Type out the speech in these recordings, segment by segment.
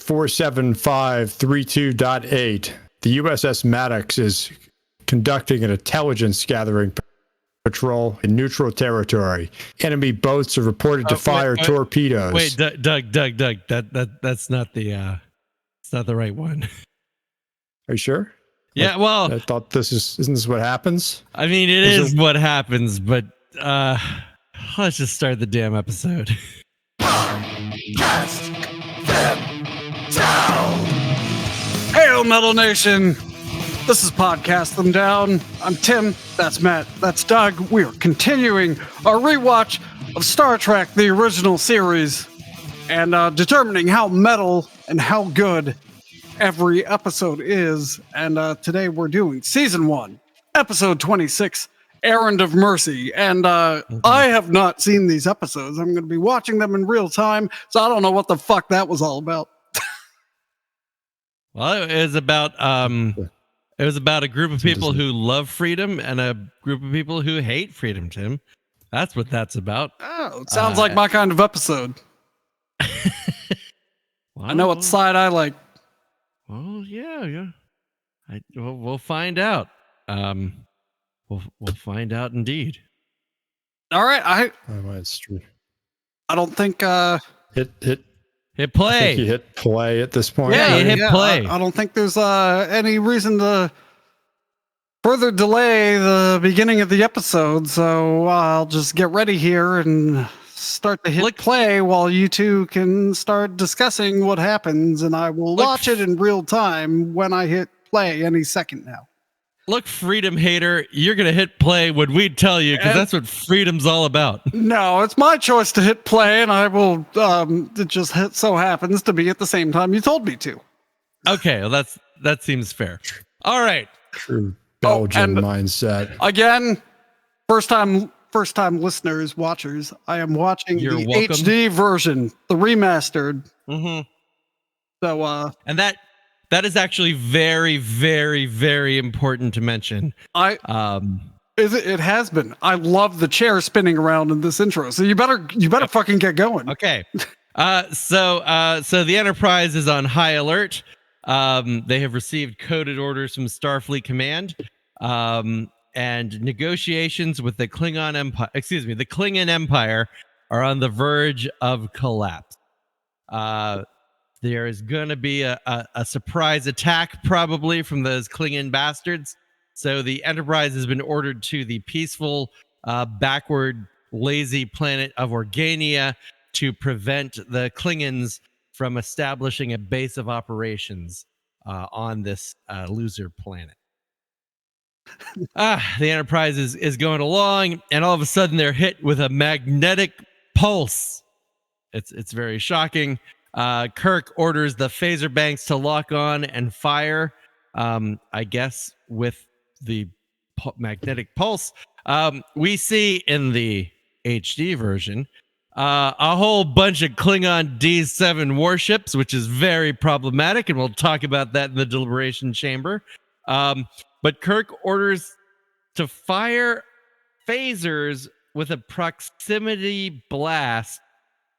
47.532.8, the USS Maddox is conducting an intelligence gathering patrol in neutral territory. Enemy boats are reported to fire torpedoes. Wait, Doug. That's not the. It's not the right one. Are you sure? Yeah. Well, I thought isn't this what happens? I mean, it is what happens, but let's just start the damn episode. Cast them down. Hail, Metal Nation. This is Podcast Them Down. I'm Tim. That's Matt. That's Doug. We are continuing our rewatch of Star Trek, the original series, and determining how metal and how good every episode is. And today we're doing Season 1, Episode 26, Errand of Mercy. And I have not seen these episodes. I'm going to be watching them in real time, so I don't know what the fuck that was all about. Well, it was about a group of people who love freedom and a group of people who hate freedom, Tim. That's what that's about. Oh, it sounds like my kind of episode. I know what side I like. Well, yeah. We'll find out. We'll find out indeed. All right, That's true. I don't think Hit play. I think you hit play at this point. Yeah, you hit play. I don't think there's any reason to further delay the beginning of the episode, so I'll just get ready here and start to hit play while you two can start discussing what happens, and I will watch it in real time when I hit play any second now. Look, freedom hater, you're going to hit play when we tell you, because that's what freedom's all about. No, it's my choice to hit play, and I will, it just so happens to be at the same time you told me to. Okay, well, that seems fair. All right. True Belgian mindset. Again, first time listeners, watchers, I am watching the HD version, the remastered. Mm-hmm. So, and that is actually very, very, very important to mention. It has been. I love the chair spinning around in this intro. So you better fucking get going. Okay. So the Enterprise is on high alert. They have received coded orders from Starfleet Command. And negotiations with the Klingon Empire are on the verge of collapse. There is going to be a surprise attack probably from those Klingon bastards. So the Enterprise has been ordered to the peaceful, backward, lazy planet of Organia to prevent the Klingons from establishing a base of operations on this loser planet. The Enterprise is going along, and all of a sudden they're hit with a magnetic pulse. It's very shocking. Kirk orders the phaser banks to lock on and fire, I guess, with the magnetic pulse. We see in the HD version a whole bunch of Klingon D7 warships, which is very problematic, and we'll talk about that in the deliberation chamber. But Kirk orders to fire phasers with a proximity blast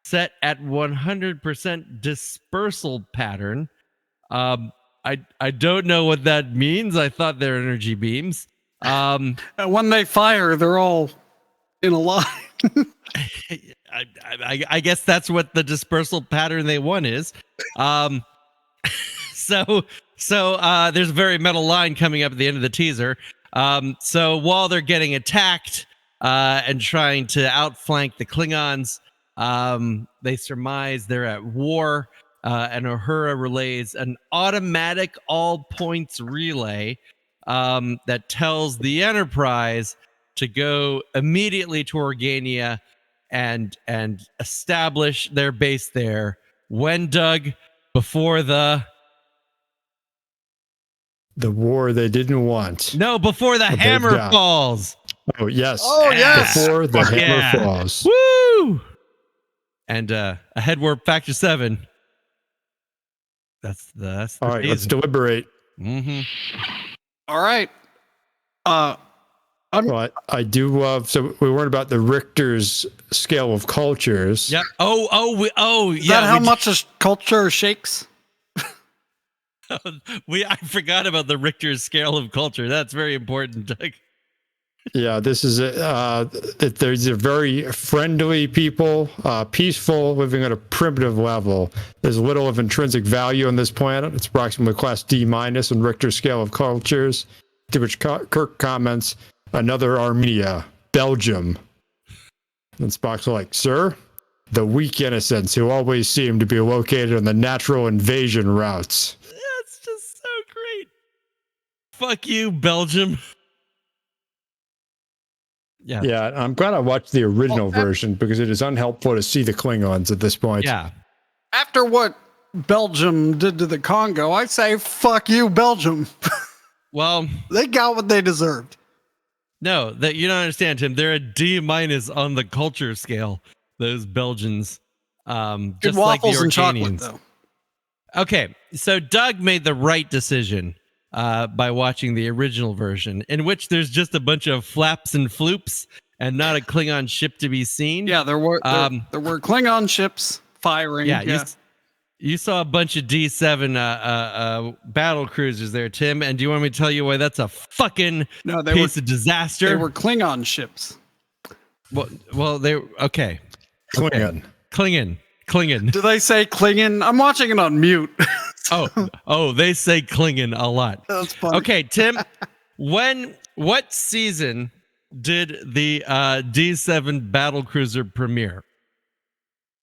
set at 100% dispersal pattern. I don't know what that means. I thought they're energy beams. When they fire, they're all in a line. I guess that's what the dispersal pattern they want is. So there's a very metal line coming up at the end of the teaser. So while they're getting attacked and trying to outflank the Klingons, they surmise they're at war, and Uhura relays an automatic all points relay that tells the Enterprise to go immediately to Organia and establish their base there. When, Doug? Before the war they didn't want. No, before the hammer falls. Oh, yes. Oh, yes. Before the hammer falls. Woo! And a head warp factor 7. That's the all right, season. let's deliberate. Mm-hmm. All right. I do love. So we weren't about the Richter's scale of cultures. Yep. Oh, Is that how much a culture shakes? I forgot about the Richter scale of culture. That's very important, Doug. Yeah, this is there's a very friendly people, peaceful, living at a primitive level. There's little of intrinsic value on this planet. It's approximately class D- on Richter's scale of cultures. To which Kirk comments, "Another Armenia, Belgium." And Spock's like, "Sir, the weak innocents who always seem to be located on the natural invasion routes." That's just so great. Fuck you, Belgium. Yeah, I'm glad I watched the original version because it is unhelpful to see the Klingons at this point. Yeah. After what Belgium did to the Congo, I say, fuck you, Belgium. Well, they got what they deserved. No, that you don't understand, Tim. They're a D- on the culture scale. Those Belgians, just like the waffles and chocolate, Organians. though. Okay, so Doug made the right decision by watching the original version, in which there's just a bunch of flaps and floops and not a Klingon ship to be seen. Yeah, there were Klingon ships firing. Yeah. You saw a bunch of D7 battle cruisers there, Tim. And do you want me to tell you why that's a fucking piece of disaster? They were Klingon ships. Well, they okay. Klingon. Klingon. Do they say Klingon? I'm watching it on mute. Oh, they say Klingon a lot. That's funny. Okay, Tim. What season did the D7 battle cruiser premiere?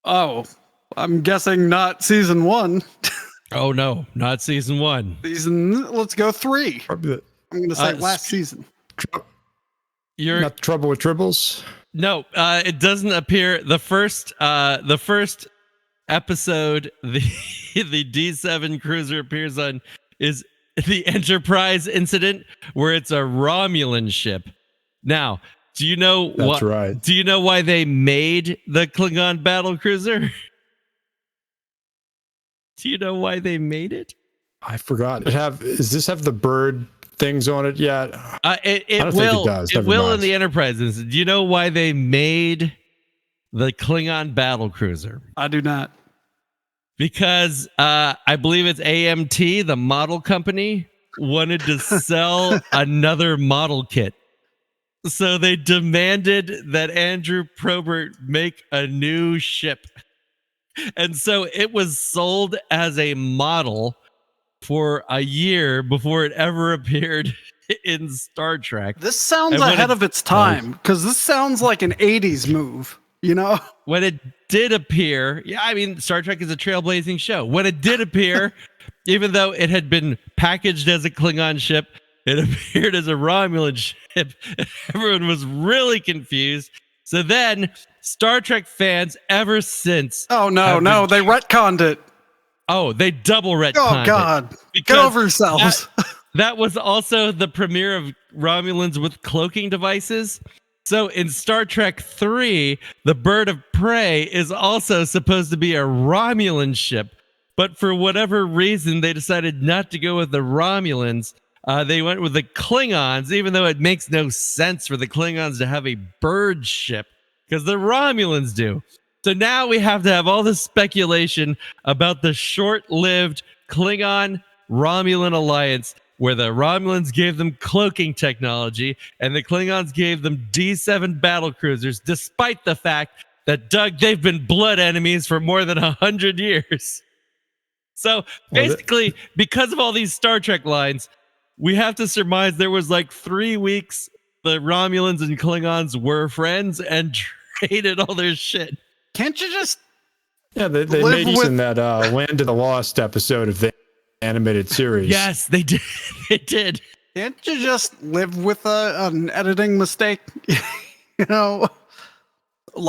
Oh, I'm guessing not season 1. Oh no, not season 1. Let's go 3. I'm going to say last season. You're not Trouble with Tribbles? No, it doesn't appear. The first episode the D7 cruiser appears on is the Enterprise incident, where it's a Romulan ship. Now, do you know That's right. Do you know why they made the Klingon battle cruiser? Do you know why they made it? I forgot. Does this have the bird things on it yet? It will. It will in the Enterprise instance. Do you know why they made the Klingon battle cruiser? I do not. Because I believe it's AMT, the model company, wanted to sell another model kit. So they demanded that Andrew Probert make a new ship. And so it was sold as a model for a year before it ever appeared in Star Trek. This sounds ahead of its time, because this sounds like an 80s move, you know? When it did appear, Star Trek is a trailblazing show. When it did appear, even though it had been packaged as a Klingon ship, it appeared as a Romulan ship. Everyone was really confused. So then Star Trek fans ever since... Oh, no, they retconned it. Oh, they double retconned it. Oh, God. Get over yourselves. That was also the premiere of Romulans with cloaking devices. So in Star Trek 3, the Bird of Prey is also supposed to be a Romulan ship. But for whatever reason, they decided not to go with the Romulans. They went with the Klingons, even though it makes no sense for the Klingons to have a bird ship, because the Romulans do. So now we have to have all this speculation about the short-lived Klingon-Romulan alliance, where the Romulans gave them cloaking technology and the Klingons gave them D7 battle cruisers, despite the fact that, Doug, they've been blood enemies for more than 100 years. So basically, because of all these Star Trek lines, we have to surmise there was like 3 weeks the Romulans and Klingons were friends and traded all their shit. Can't you just... Yeah, they made use in that Land of the Lost episode of the animated series. Yes, they did. They did. Can't you just live with an editing mistake? You know? All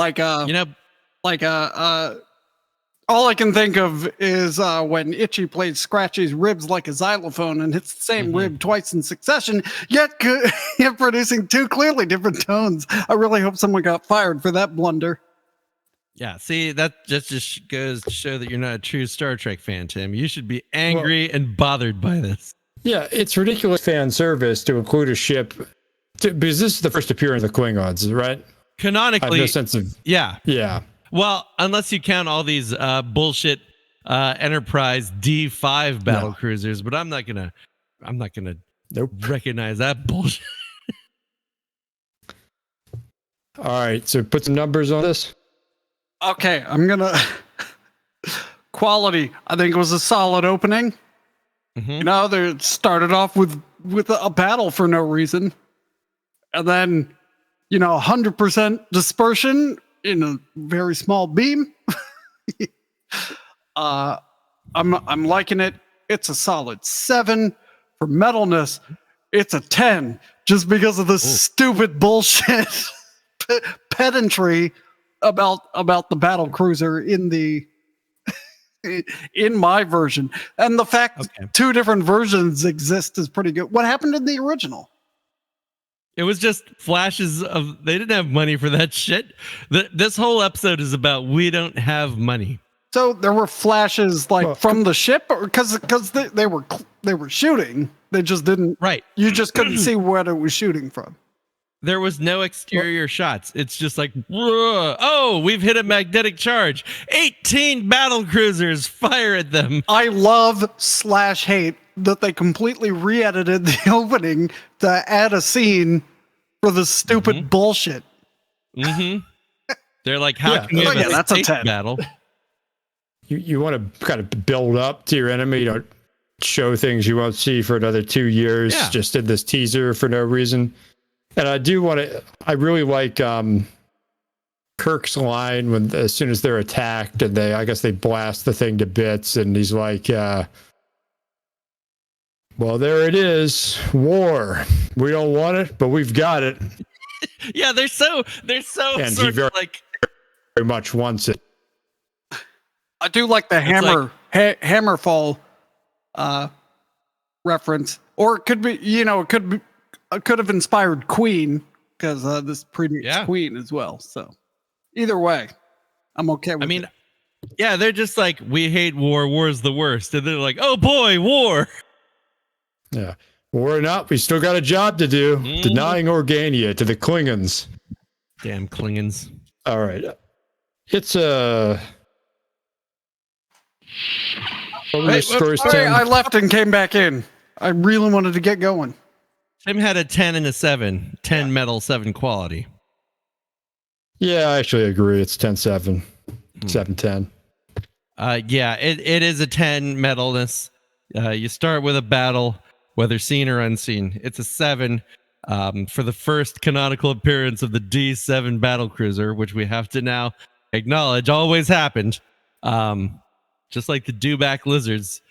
I can think of is when Itchy played Scratchy's ribs like a xylophone and hits the same rib twice in succession, yet producing 2 clearly different tones. I really hope someone got fired for that blunder. Yeah, see, that just goes to show that you're not a true Star Trek fan, Tim. You should be angry and bothered by this. Yeah, it's ridiculous fan service to include a ship, because this is the first appearance of the Klingons, right? Canonically, I have no sense of... Yeah. Yeah. Well, unless you count all these bullshit Enterprise D5 battle No. cruisers, but I'm not gonna Nope. recognize that bullshit. All right, so put some numbers on this. Okay, I'm gonna quality. I think it was a solid opening. You know, they started off with a battle for no reason, and then 100% dispersion in a very small beam. I'm liking it. It's a solid 7 for metalness. It's a 10 just because of the stupid bullshit pedantry about the battle cruiser in my version, and the fact two different versions exist is pretty good. What happened in the original? It was just flashes of, they didn't have money for that shit. This whole episode is about we don't have money. So there were flashes from the ship, or because they were shooting, they just didn't. Right. You just couldn't see what it was shooting from. There was no exterior shots. It's just like, whoa, oh, we've hit a magnetic charge. 18 battle cruisers, fire at them. I love / hate that they completely re-edited the opening to add a scene for the stupid bullshit. They're like, how can we have that's a 10 battle? You want to kind of build up to your enemy. You don't show things you won't see for another 2 years. Yeah. Just did this teaser for no reason. And I really like Kirk's line when as soon as they're attacked and I guess they blast the thing to bits, and he's like, well, there it is, war. We don't want it, but we've got it. Yeah, they're so And sort he very, of like very much wants it. I do like the Hammerfall reference, or it could be, it could have inspired Queen, because this predates Queen as well. So either way, I'm okay with it. Yeah, they're just like, we hate war. War's the worst. And they're like, oh boy, war. Yeah. War or not, we still got a job to do. Denying Organia to the Klingons. Damn Klingons. All right. It's a... I left and came back in. I really wanted to get going. Tim had a 10 and a 7. 10 metal, 7 quality. Yeah, I actually agree. It's 10-7. 7-10. Yeah, it is a 10 metalness. You start with a battle, whether seen or unseen. It's a 7 for the first canonical appearance of the D7 battle cruiser, which we have to now acknowledge always happened. Just like the dewback lizards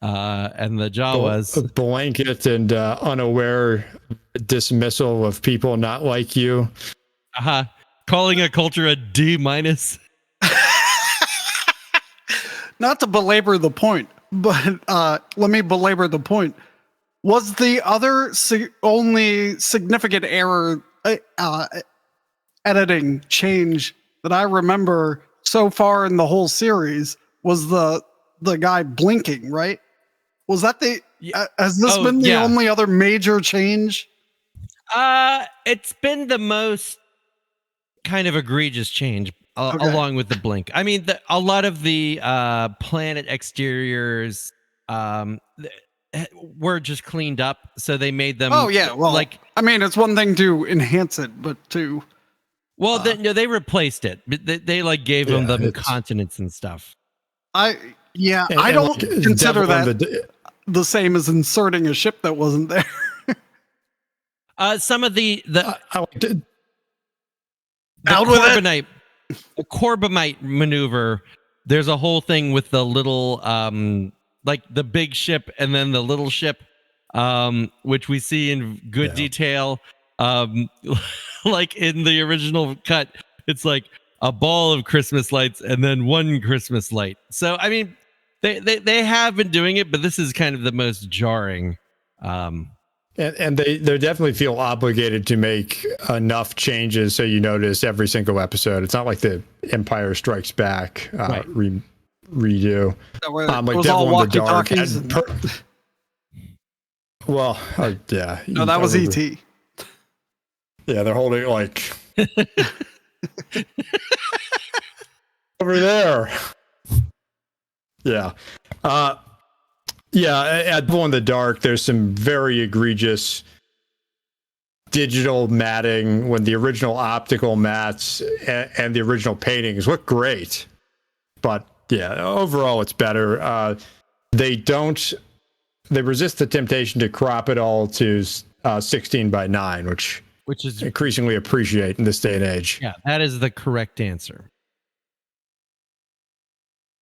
and the Jawas. A blanket and unaware dismissal of people not like you. Calling a culture a D-. Not to belabor the point, but let me belabor the point. Was the other only significant error editing change that I remember so far in the whole series was the guy blinking, right? Was that has this been the only other major change? It's been the most kind of egregious change along with the blink. I mean, a lot of the planet exteriors were just cleaned up, so they made them. Oh yeah, well, it's one thing to enhance it, but to they replaced it. They like gave them the continents and stuff. I don't consider that the same as inserting a ship that wasn't there. Some of the Corbomite maneuver. There's a whole thing with the little like the big ship and then the little ship, which we see in good detail. Like in the original cut, it's like a ball of Christmas lights and then one Christmas light. So I mean, they have been doing it, but this is kind of the most jarring. And they definitely feel obligated to make enough changes so you notice every single episode. It's not like the Empire Strikes Back redo. Like Devil in the Dark. No, that was E.T. Yeah, they're holding it like over there. Yeah. At Glow in the Dark, there's some very egregious digital matting when the original optical mats and the original paintings look great. But yeah, overall it's better. They resist the temptation to crop it all to 16:9, which is increasingly appreciate in this day and age. Yeah, that is the correct answer.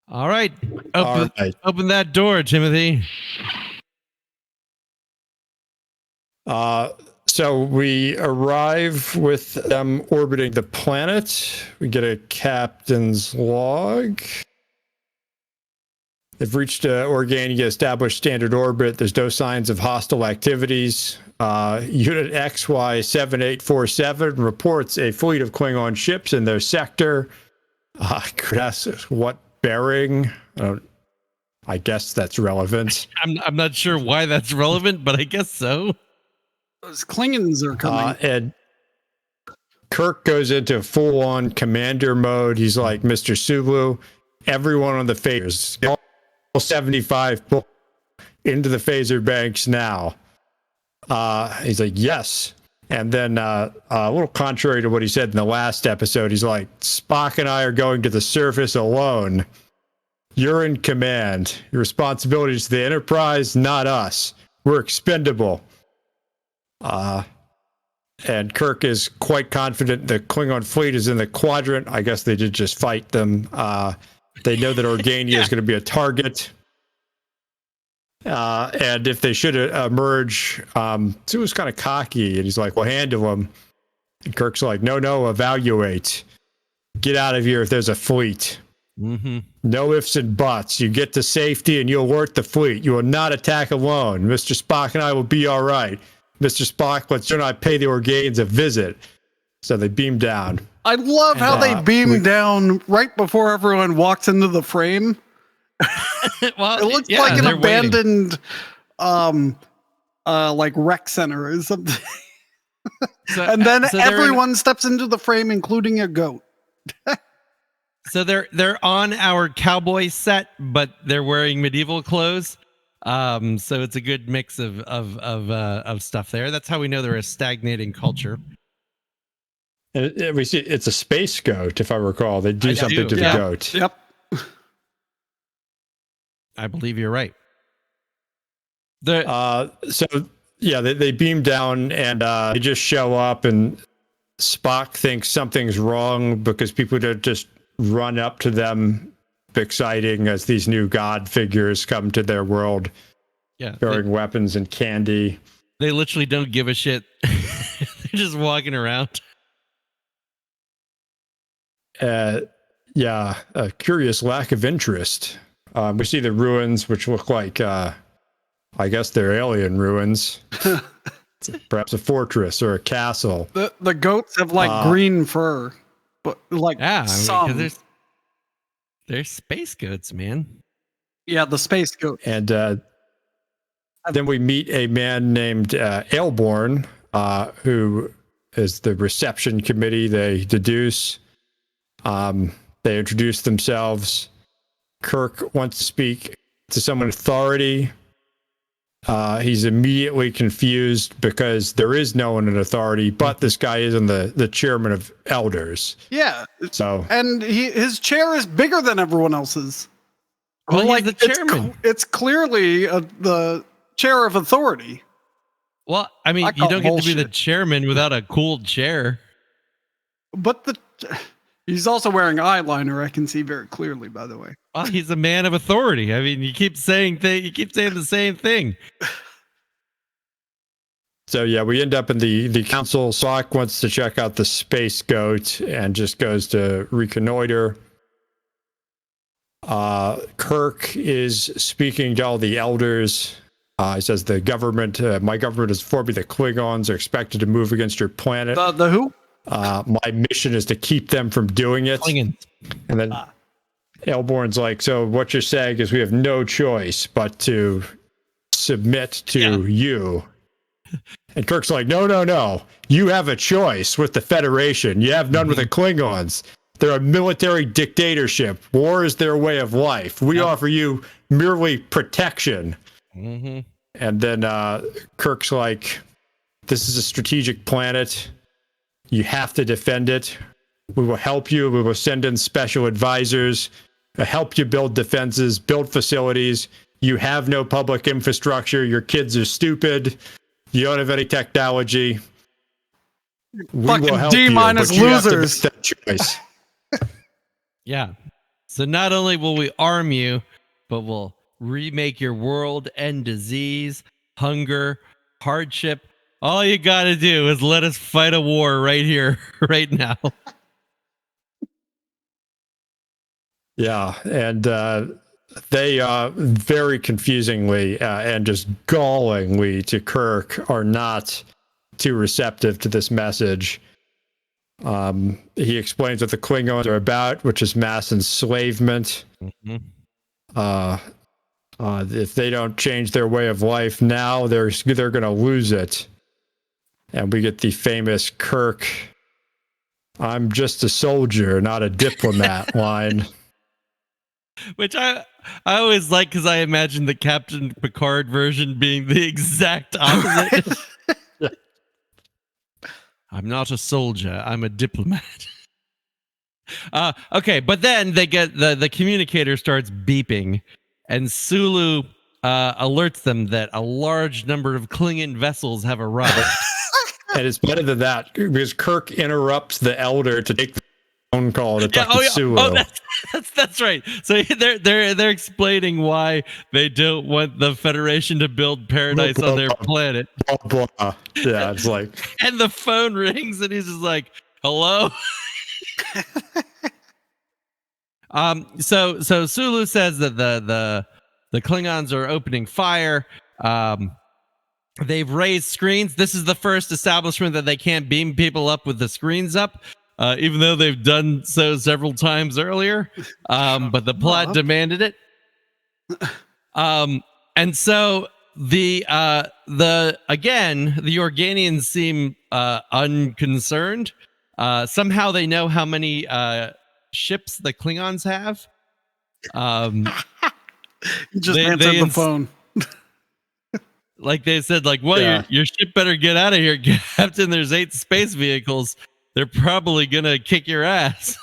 All right. Open that door, Timothy. So we arrive with them orbiting the planet. We get a captain's log. They've reached Organia established standard orbit. There's no signs of hostile activities. Unit XY7847 reports a fleet of Klingon ships in their sector. Could ask what bearing? I guess that's relevant. I'm not sure why that's relevant, but I guess so. Those Klingons are coming. And Kirk goes into full-on commander mode. He's like, Mr. Sulu, everyone on the phasers, all 75 into the phaser banks now. He's like, yes. And then a little contrary to what he said in the last episode, he's like, Spock and I are going to the surface alone. You're in command. Your responsibility is the Enterprise, not us. We're expendable. And Kirk is quite confident the Klingon fleet is in the quadrant. I guess they did just fight them. They know that Organia is going to be a target. And if they should emerge, Sue was kind of cocky, and he's like, well, handle them. And Kirk's like, no, evaluate. Get out of here if there's a fleet. Mm-hmm. No ifs and buts. You get to safety and you alert the fleet. You will not attack alone. Mr. Spock and I will be all right. Mr. Spock, let's you and I pay the Organians a visit. So they beam down. I love how they beam down right before everyone walks into the frame. Well, it looks like an abandoned like rec center or something. And then everyone steps into the frame, including a goat. So they're on our cowboy set, but they're wearing medieval clothes. So it's a good mix of stuff there. That's how we know they're a stagnating culture. We see it's a space goat, if I recall. They do something to the goat. Yep. I believe you're right. They beam down and they just show up, and Spock thinks something's wrong because people don't just run up to them exciting as these new god figures come to their world carrying weapons and candy. They literally don't give a shit. They're just walking around. A curious lack of interest. We see the ruins, which look like, I guess they're alien ruins. Perhaps a fortress or a castle. The goats have green fur, but some. They're space goats, man. Yeah, the space goat. And then we meet a man named Aelborn, who is the reception committee. They deduce. They introduce themselves. Kirk wants to speak to someone authority. He's immediately confused because there is no one in authority, but this guy isn't the chairman of elders. Yeah. So and his chair is bigger than everyone else's. Well, he's the chairman. It's clearly the chair of authority. Well, I mean, you don't get to be the chairman without a cool chair. But he's also wearing eyeliner. I can see very clearly, by the way. Well, he's a man of authority. I mean, you keep saying the same thing. So yeah, we end up in the council. Spock wants to check out the space goat and just goes to reconnoiter. Kirk is speaking to all the elders. He says the government, my government has informed me that Klingons are expected to move against your planet. The who? My mission is to keep them from doing it. Klingons. And then Aelborn's like, so what you're saying is we have no choice but to submit to you. And Kirk's like, no. You have a choice with the Federation. You have none with the Klingons. They're a military dictatorship. War is their way of life. We offer you merely protection. Mm-hmm. And then Kirk's like, this is a strategic planet. You have to defend it. We will help you. We will send in special advisors, help you build defenses, build facilities. You have no public infrastructure. Your kids are stupid. You don't have any technology. We Fucking will help D- you, but losers. you have to make that choice. Yeah. So not only will we arm you, but we'll remake your world, end disease, hunger, hardship. All you got to do is let us fight a war right here, right now. Yeah, and they very confusingly and just gallingly to Kirk are not too receptive to this message. He explains what the Klingons are about, which is mass enslavement. Mm-hmm. If they don't change their way of life now, they're going to lose it. And we get the famous Kirk, "I'm just a soldier, not a diplomat" line. Which I always like, because I imagine the Captain Picard version being the exact opposite. I'm not a soldier. I'm a diplomat. Okay, but then they get the communicator starts beeping, and Sulu alerts them that a large number of Klingon vessels have arrived. And it's better than that because Kirk interrupts the Elder to take the phone call to talk to Sulu. Oh, that's right. So they're explaining why they don't want the Federation to build paradise on their planet. Blah, blah. Yeah, it's like, and the phone rings, and he's just like, "Hello." So Sulu says that the Klingons are opening fire. They've raised screens. This is the first establishment that they can't beam people up with the screens up. Even though they've done so several times earlier, but the plot demanded it. And so the Organians seem unconcerned. Somehow they know how many ships the Klingons have. You just answered the phone. Like they said, like, well, your ship better get out of here, Captain. There's 8 space vehicles. They're probably gonna kick your ass.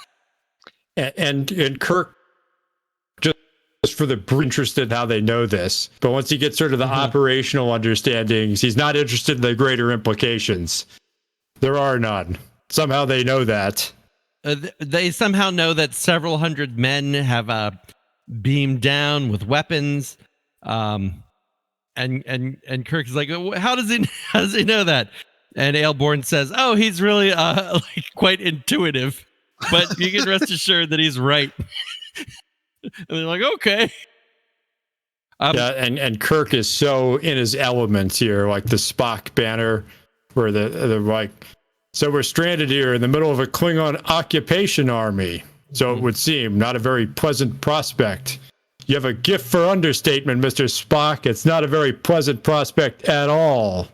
And Kirk, just for the interested in how they know this, but once he gets sort of the operational understandings, he's not interested in the greater implications. There are none. Somehow they know that. They somehow know that several hundred men have beamed down with weapons. And Kirk is like, how does he know that? And Aelborn says, "Oh, he's really like quite intuitive, but you can rest assured that he's right." And they're like, "Okay." And Kirk is so in his element here, like the Spock banner, where they're like, "So we're stranded here in the middle of a Klingon occupation army. So it would seem not a very pleasant prospect. You have a gift for understatement, Mr. Spock. It's not a very pleasant prospect at all."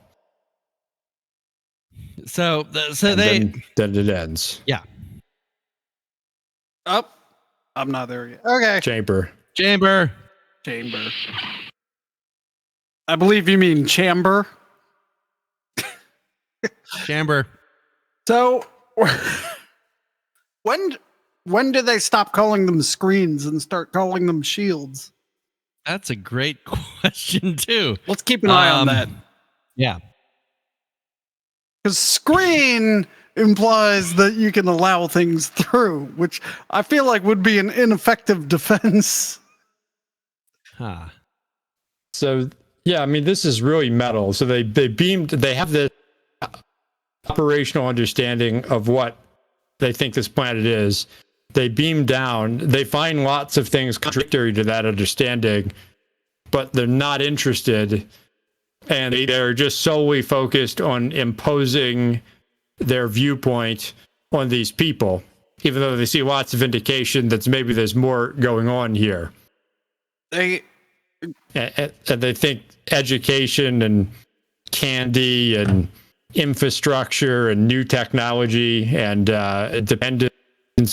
So then it ends. Yeah. Oh, I'm not there yet. Okay. Chamber. I believe you mean chamber. Chamber. So, when do they stop calling them screens and start calling them shields? That's a great question too. Let's keep an eye on that. Yeah. Because screen implies that you can allow things through, which I feel like would be an ineffective defense. Huh. So, yeah, I mean, this is really metal. So they have the operational understanding of what they think this planet is. They beam down. They find lots of things contradictory to that understanding, but they're not interested. And they're just solely focused on imposing their viewpoint on these people, even though they see lots of indication that maybe there's more going on here. And they think education and candy and infrastructure and new technology and dependence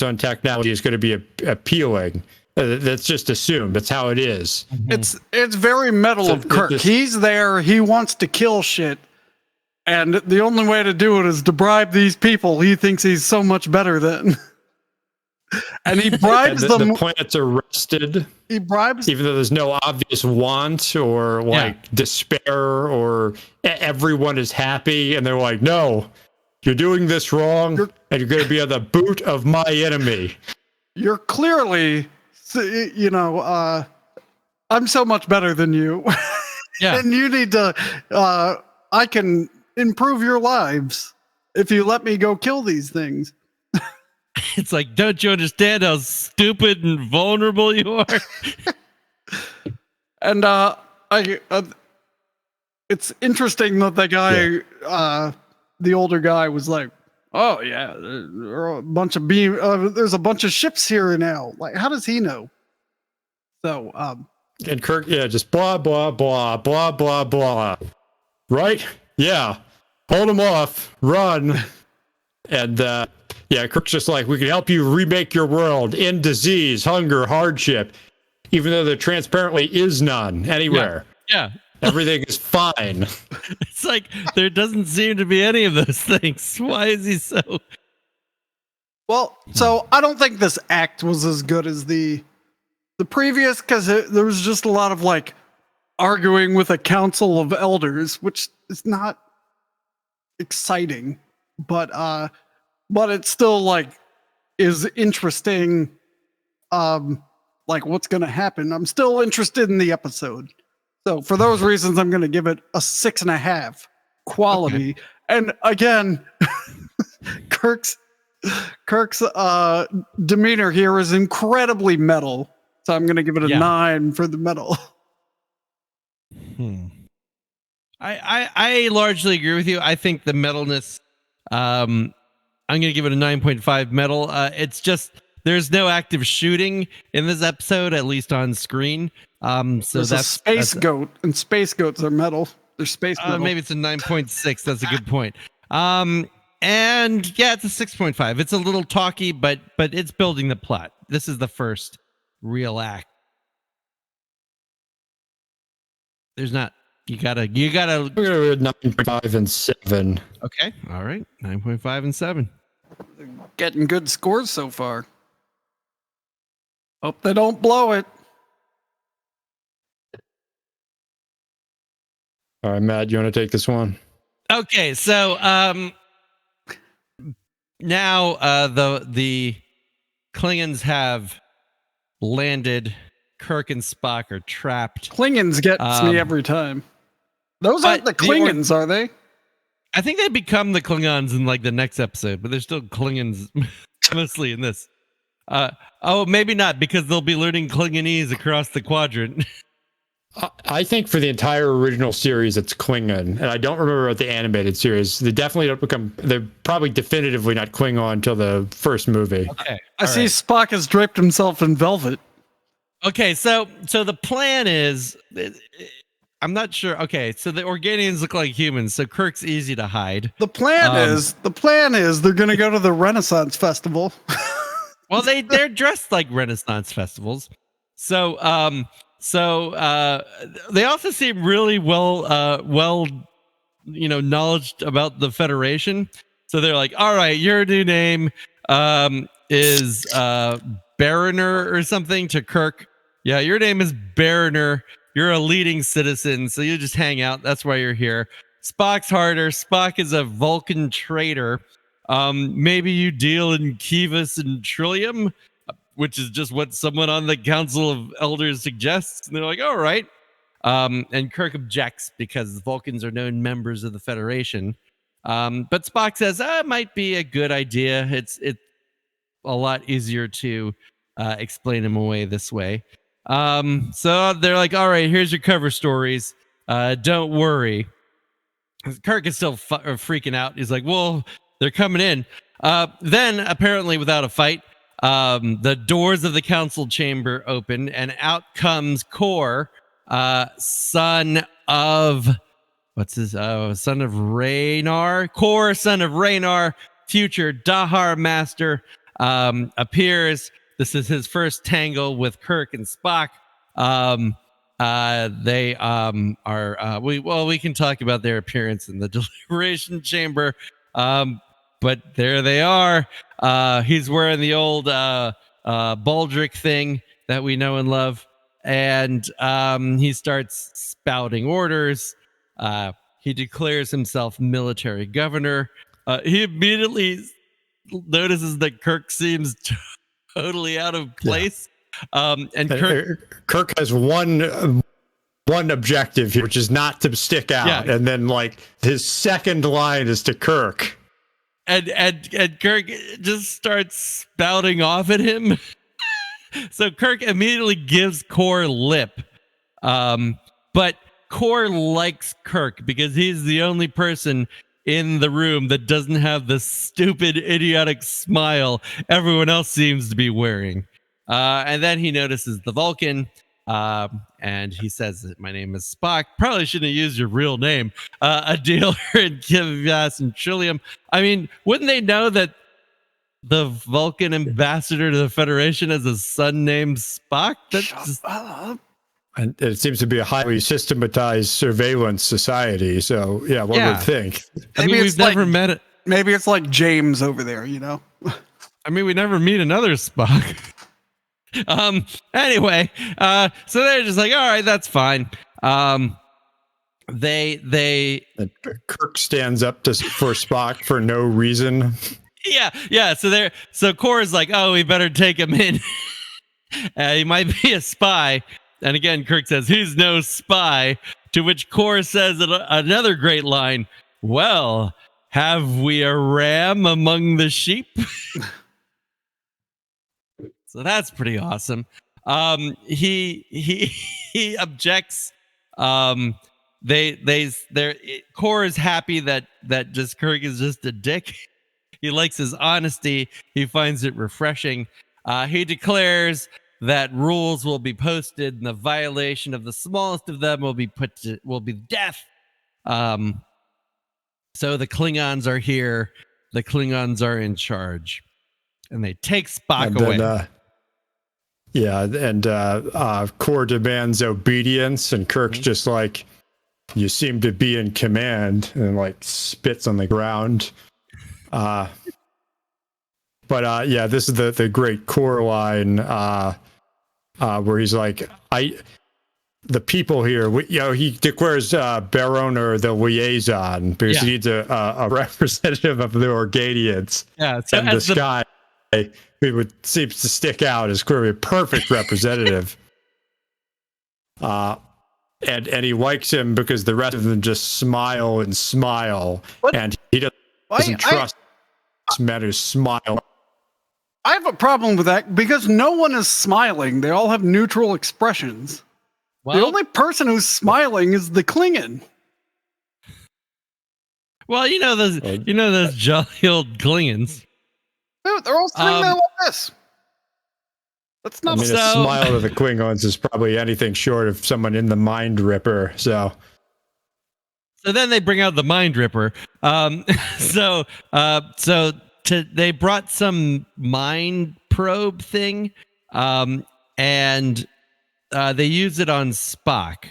on technology is going to be appealing. That's just assumed. That's how it is. It's very metal of Kirk. He's there. He wants to kill shit. And the only way to do it is to bribe these people he thinks he's so much better than. And he bribes and them. The planet's arrested. He bribes, even though there's no obvious want or despair, or everyone is happy, and they're like, "No, you're doing this wrong, and you're going to be on the boot of my enemy." You're clearly, I'm so much better than you. Yeah, and you need to. I can improve your lives if you let me go kill these things. It's like, don't you understand how stupid and vulnerable you are? And it's interesting that the guy, the older guy, was like, "Oh yeah, there are a bunch of there's a bunch of ships here now." Like, how does he know? So, and Kirk, just blah blah blah blah blah blah, right? Yeah, hold him off, run, and Kirk's just like, "We can help you remake your world, end disease, hunger, hardship, even though there transparently is none anywhere. Yeah. Everything is fine." It's like, there doesn't seem to be any of those things. Why is he so... Well, so I don't think this act was as good as the previous, because there was just a lot of arguing with a council of elders, which is not exciting, but it's still is interesting. What's going to happen? I'm still interested in the episode. So for those reasons, I'm going to give it a 6.5 quality. Okay. And again, Kirk's demeanor here is incredibly metal. So I'm going to give it a 9 for the metal. I largely agree with you. I think the metalness, I'm going to give it a 9.5 metal. It's just, there's no active shooting in this episode, at least on screen. So there's a space goat, and space goats are metal. They're space metal. Maybe it's a 9.6. That's a good point. And it's a 6.5. It's a little talky, but it's building the plot. This is the first real act. There's not. You gotta. We're gonna 9.5 and 7. Okay. All right. 9.5 and 7. Getting good scores so far. Hope they don't blow it. All right, Matt, you want to take this one? Okay, so now the Klingons have landed. Kirk and Spock are trapped. Klingons gets me every time. Those aren't the Klingons, are they? I think they become the Klingons in the next episode, but they're still Klingons mostly in this. Maybe not, because they'll be learning Klingonese across the quadrant. I think for the entire original series, it's Klingon, and I don't remember about the animated series. They definitely don't become. They're probably definitively not Klingon until the first movie. Okay, I see Spock has draped himself in velvet. Okay, so the plan is, I'm not sure. Okay, so the Organians look like humans, so Kirk's easy to hide. The plan is they're going to go to the Renaissance Festival. Well, they're dressed like Renaissance festivals, so they also seem really well, knowledge about the Federation. So they're like, all right, your new name is Barroner or something to Kirk. Yeah, your name is Barroner. You're a leading citizen, so you just hang out. That's why you're here. Spock's harder. Spock is a Vulcan traitor. Maybe you deal in Kivas and Trillium, which is just what someone on the Council of Elders suggests. And they're like, all right. And Kirk objects because the Vulcans are known members of the Federation. But Spock says, it might be a good idea. It's a lot easier to explain him away this way. So they're like, all right, here's your cover stories. Don't worry. Kirk is still freaking out. He's like, well, they're coming in. Then, apparently, without a fight, the doors of the council chamber open, and out comes Kor, son of Raynar. Kor, son of Raynar, future Dahar master. appears. This is his first tangle with Kirk and Spock. They are we can talk about their appearance in the deliberation chamber. But there they are. He's wearing the old baldric thing that we know and love, and he starts spouting orders. He declares himself military governor. He immediately notices that Kirk seems totally out of place. And Kirk has one objective here, which is not to stick out. And then like his second line is to Kirk. And Kirk just starts spouting off at him. So Kirk immediately gives Kor lip. But Kor likes Kirk because he's the only person in the room that doesn't have the stupid, idiotic smile everyone else seems to be wearing. And then he notices the Vulcan, and he says that my name is Spock. Probably shouldn't have used your real name. A dealer in gas and trillium. I mean, wouldn't they know that the Vulcan ambassador to the Federation has a son named Spock? That's just... And it seems to be a highly systematized surveillance society. So, yeah, one would think. I mean, we've never met it. Maybe it's like James over there, you know? I mean, we never meet another Spock. Anyway, so they're just like, all right, that's fine. They Kirk stands up for Spock for no reason. Yeah. So Kor's like, oh, we better take him in. He might be a spy. And again, Kirk says, he's no spy, to which Kor says another great line, well, have we a ram among the sheep? So that's pretty awesome. He objects. Kor is happy that just Kirk is just a dick. He likes his honesty. He finds it refreshing. He declares that rules will be posted, and the violation of the smallest of them will be death. So the Klingons are here. The Klingons are in charge, and they take Spock away. Kor demands obedience, and Kirk's just like, you seem to be in command, and like spits on the ground. This is the great Kor line where he's like, the people here, he declares Baron or the liaison because he needs a representative of the Organians. Yeah, so and this guy, who seems to stick out as clearly a perfect representative. And he likes him because the rest of them just smile and smile, and he doesn't trust men who smile. I have a problem with that because no one is smiling. They all have neutral expressions. Well, the only person who's smiling is the Klingon. Well, those jolly old Klingons. Dude, they're all sitting there like this. That's not a smile to the Klingons is probably anything short of someone in the Mind Ripper. So then they bring out the Mind Ripper. They brought some mind probe thing, and they use it on Spock.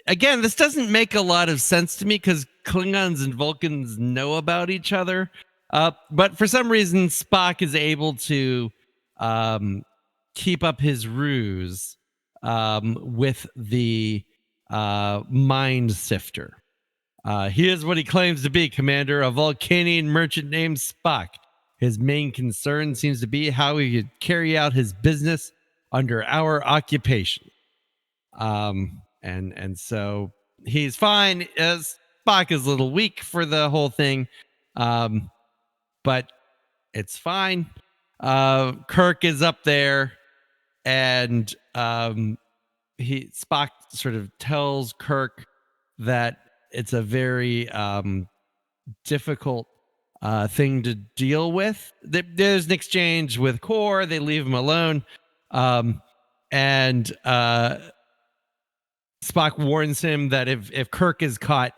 Again, this doesn't make a lot of sense to me because Klingons and Vulcans know about each other. But for some reason, Spock is able to keep up his ruse with the mind sifter. He is what he claims to be, Commander, a Vulcanian merchant named Spock. His main concern seems to be how he could carry out his business under our occupation. And so he's fine. Spock is a little weak for the whole thing, but it's fine. Kirk is up there, and Spock sort of tells Kirk that it's a very difficult thing to deal with. There's an exchange with Kor. They leave him alone. And Spock warns him that if Kirk is caught,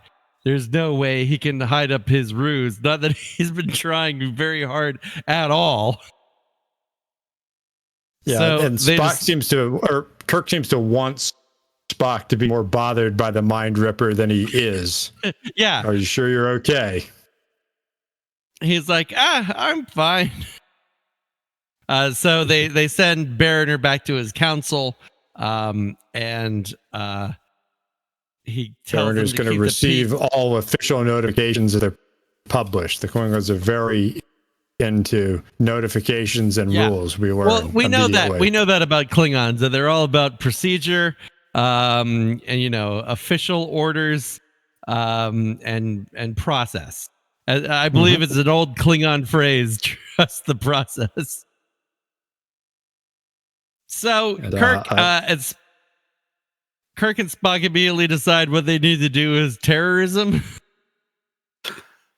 there's no way he can hide up his ruse. Not that he's been trying very hard at all. Yeah, So and Kirk seems to want Spock to be more bothered by the Mind Ripper than he is. Yeah. Are you sure you're okay? He's like, I'm fine. So they send Barriner back to his council, and he tells them Mariner's going to receive all official notifications that are published. The Klingons are very into notifications and rules. We know that about Klingons, that they're all about procedure, and official orders, and process. I believe it's an old Klingon phrase: "Trust the process." So Kirk and Spock immediately decide what they need to do is terrorism.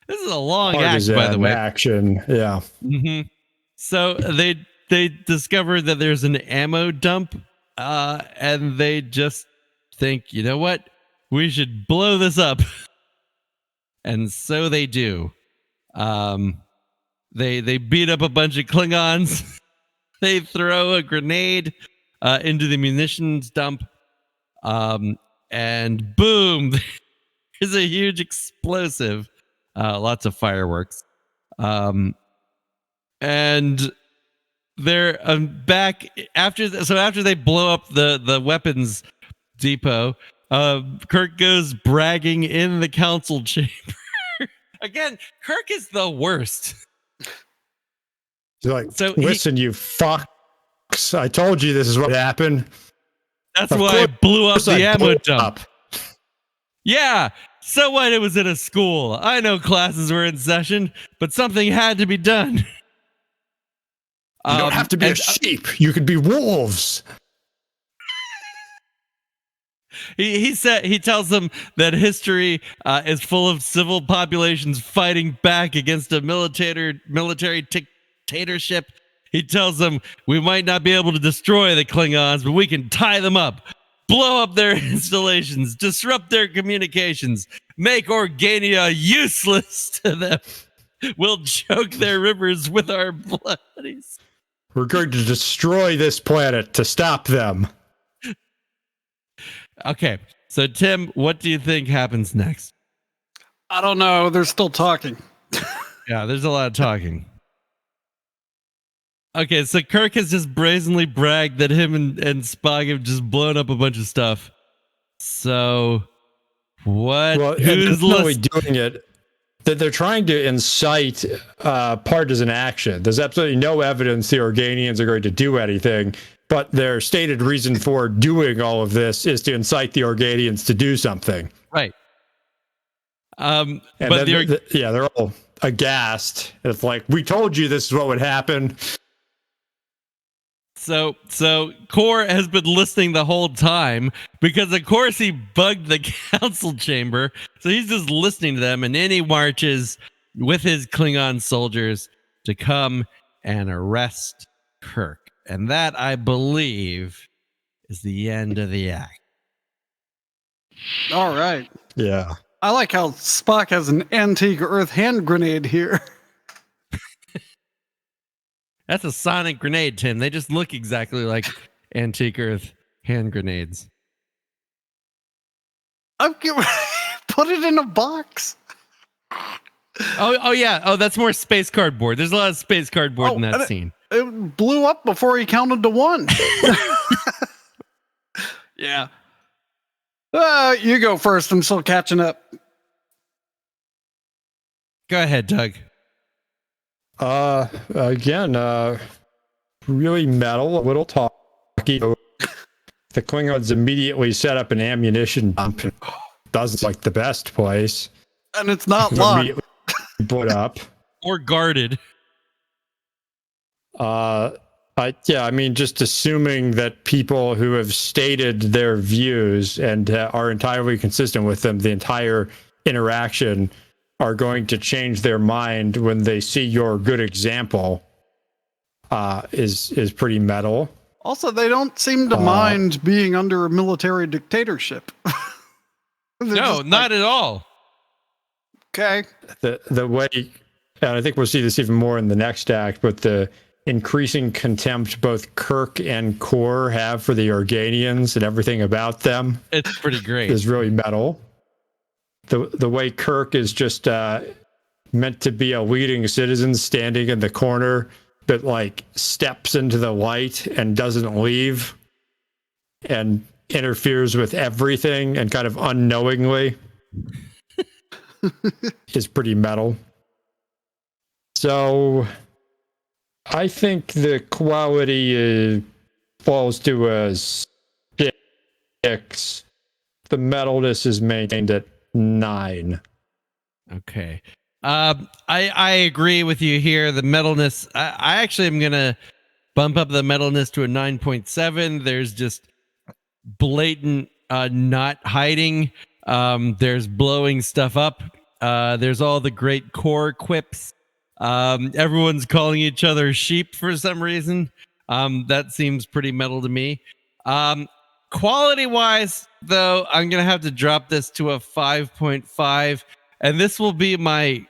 This is a long act, by the way. Action, yeah. Mm-hmm. So they discover that there's an ammo dump, and they just think, you know what, we should blow this up, and so they do. They beat up a bunch of Klingons. They throw a grenade into the munitions dump, and boom, there's a huge explosive. Lots of fireworks. And they're back after they blow up the weapons depot. Kirk goes bragging in the council chamber. Again, Kirk is the worst. He's like, listen, you fucks. I told you this is what happened. That's why I blew up the ammo dump. Yeah. So what? It was in a school. I know classes were in session, but something had to be done. You don't have to be a sheep. You could be wolves. He tells them that history is full of civil populations fighting back against a military dictatorship. He tells them we might not be able to destroy the Klingons, but we can tie them up, blow up their installations, disrupt their communications, make Organia useless to them. We'll choke their rivers with our bloodies. We're going to destroy this planet to stop them. Okay, so Tim, what do you think happens next? I don't know. They're still talking. Yeah, there's a lot of talking. Okay, so Kirk has just brazenly bragged that him and Spock have just blown up a bunch of stuff. So, what? Well, who's really doing it? That they're trying to incite partisan action. There's absolutely no evidence the Organians are going to do anything, but their stated reason for doing all of this is to incite the Organians to do something. Right. But they're all aghast. It's like, we told you this is what would happen. So Kor has been listening the whole time because, of course, he bugged the council chamber. So he's just listening to them, and then he marches with his Klingon soldiers to come and arrest Kirk. And that, I believe, is the end of the act. All right. Yeah. I like how Spock has an antique Earth hand grenade here. That's a sonic grenade, Tim. They just look exactly like antique Earth hand grenades. Put it in a box. Oh yeah. Oh, that's more space cardboard. There's a lot of space cardboard in that scene. It blew up before he counted to one. Yeah. You go first. I'm still catching up. Go ahead, Doug. Again, really metal, a little talky. The Klingons immediately set up an ammunition dump. Doesn't like the best place. And it's not locked. Put up. Or guarded. I mean, just assuming that people who have stated their views and are entirely consistent with them, the entire interaction, are going to change their mind when they see your good example, is pretty metal. Also, they don't seem to mind being under a military dictatorship. No, not at all. Okay. The way, and I think we'll see this even more in the next act, but the increasing contempt both Kirk and Core have for the Organians and everything about them. It's pretty great. Is really metal. The way Kirk is just meant to be a leading citizen standing in the corner, but like steps into the light and doesn't leave and interferes with everything and kind of unknowingly is pretty metal. So I think the quality falls to a 6. The metalness is maintained at 9. Okay. I agree with you here. The metalness, I actually am going to bump up the metalness to a 9.7. There's just blatant not hiding. There's blowing stuff up. There's all the great core quips. Everyone's calling each other sheep for some reason. That seems pretty metal to me. Quality wise, though, I'm going to have to drop this to a 5.5. And this will be my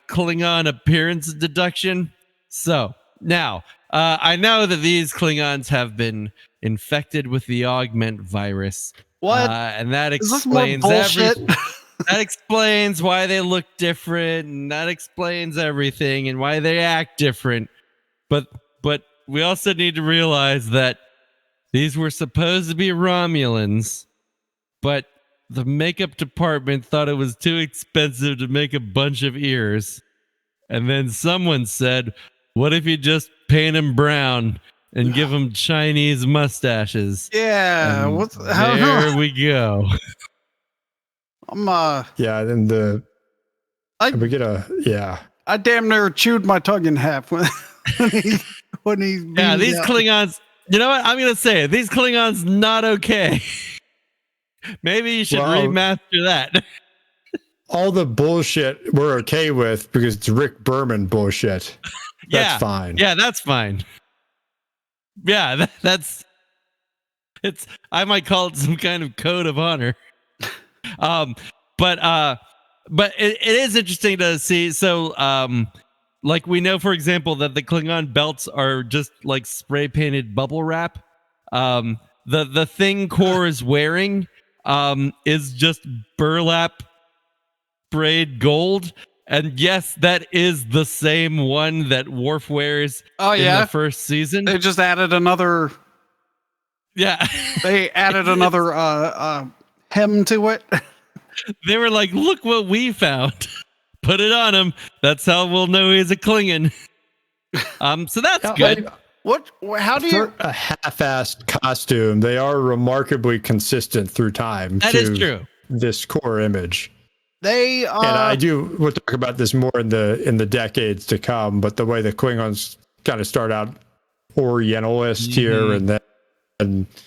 Klingon appearance deduction. So now, I know that these Klingons have been infected with the augment virus. What? And that Is this more explains bullshit? that explains why they look different, and that explains everything and why they act different. But we also need to realize that these were supposed to be Romulans, but the makeup department thought it was too expensive to make a bunch of ears. And then someone said, what if you just paint them brown and give them Chinese mustaches? Yeah. And How there we go. Yeah, then we get I damn near chewed my tongue in half when he's yeah, these Klingons, you know what? I'm going to say it. These Klingons, not okay. Maybe you should remaster that. All the bullshit we're okay with because it's Rick Berman bullshit. That's fine. Yeah, that's fine. Yeah, that's it's. I might call it some kind of code of honor. But it is interesting to see. So, like we know, for example, that the Klingon belts are just like spray painted bubble wrap. The thing Core is wearing is just burlap sprayed gold. And yes, that is the same one that Worf wears in the first season. They just added another. Yeah. They added another hem to it. They were like, look what we found. Put it on him. That's how we'll know he's a Klingon. So that's good. How do you... For a half-assed costume, they are remarkably consistent through time. That is true. This core image. And we'll talk about this more in the decades to come, but the way the Klingons kind of start out Orientalist here, and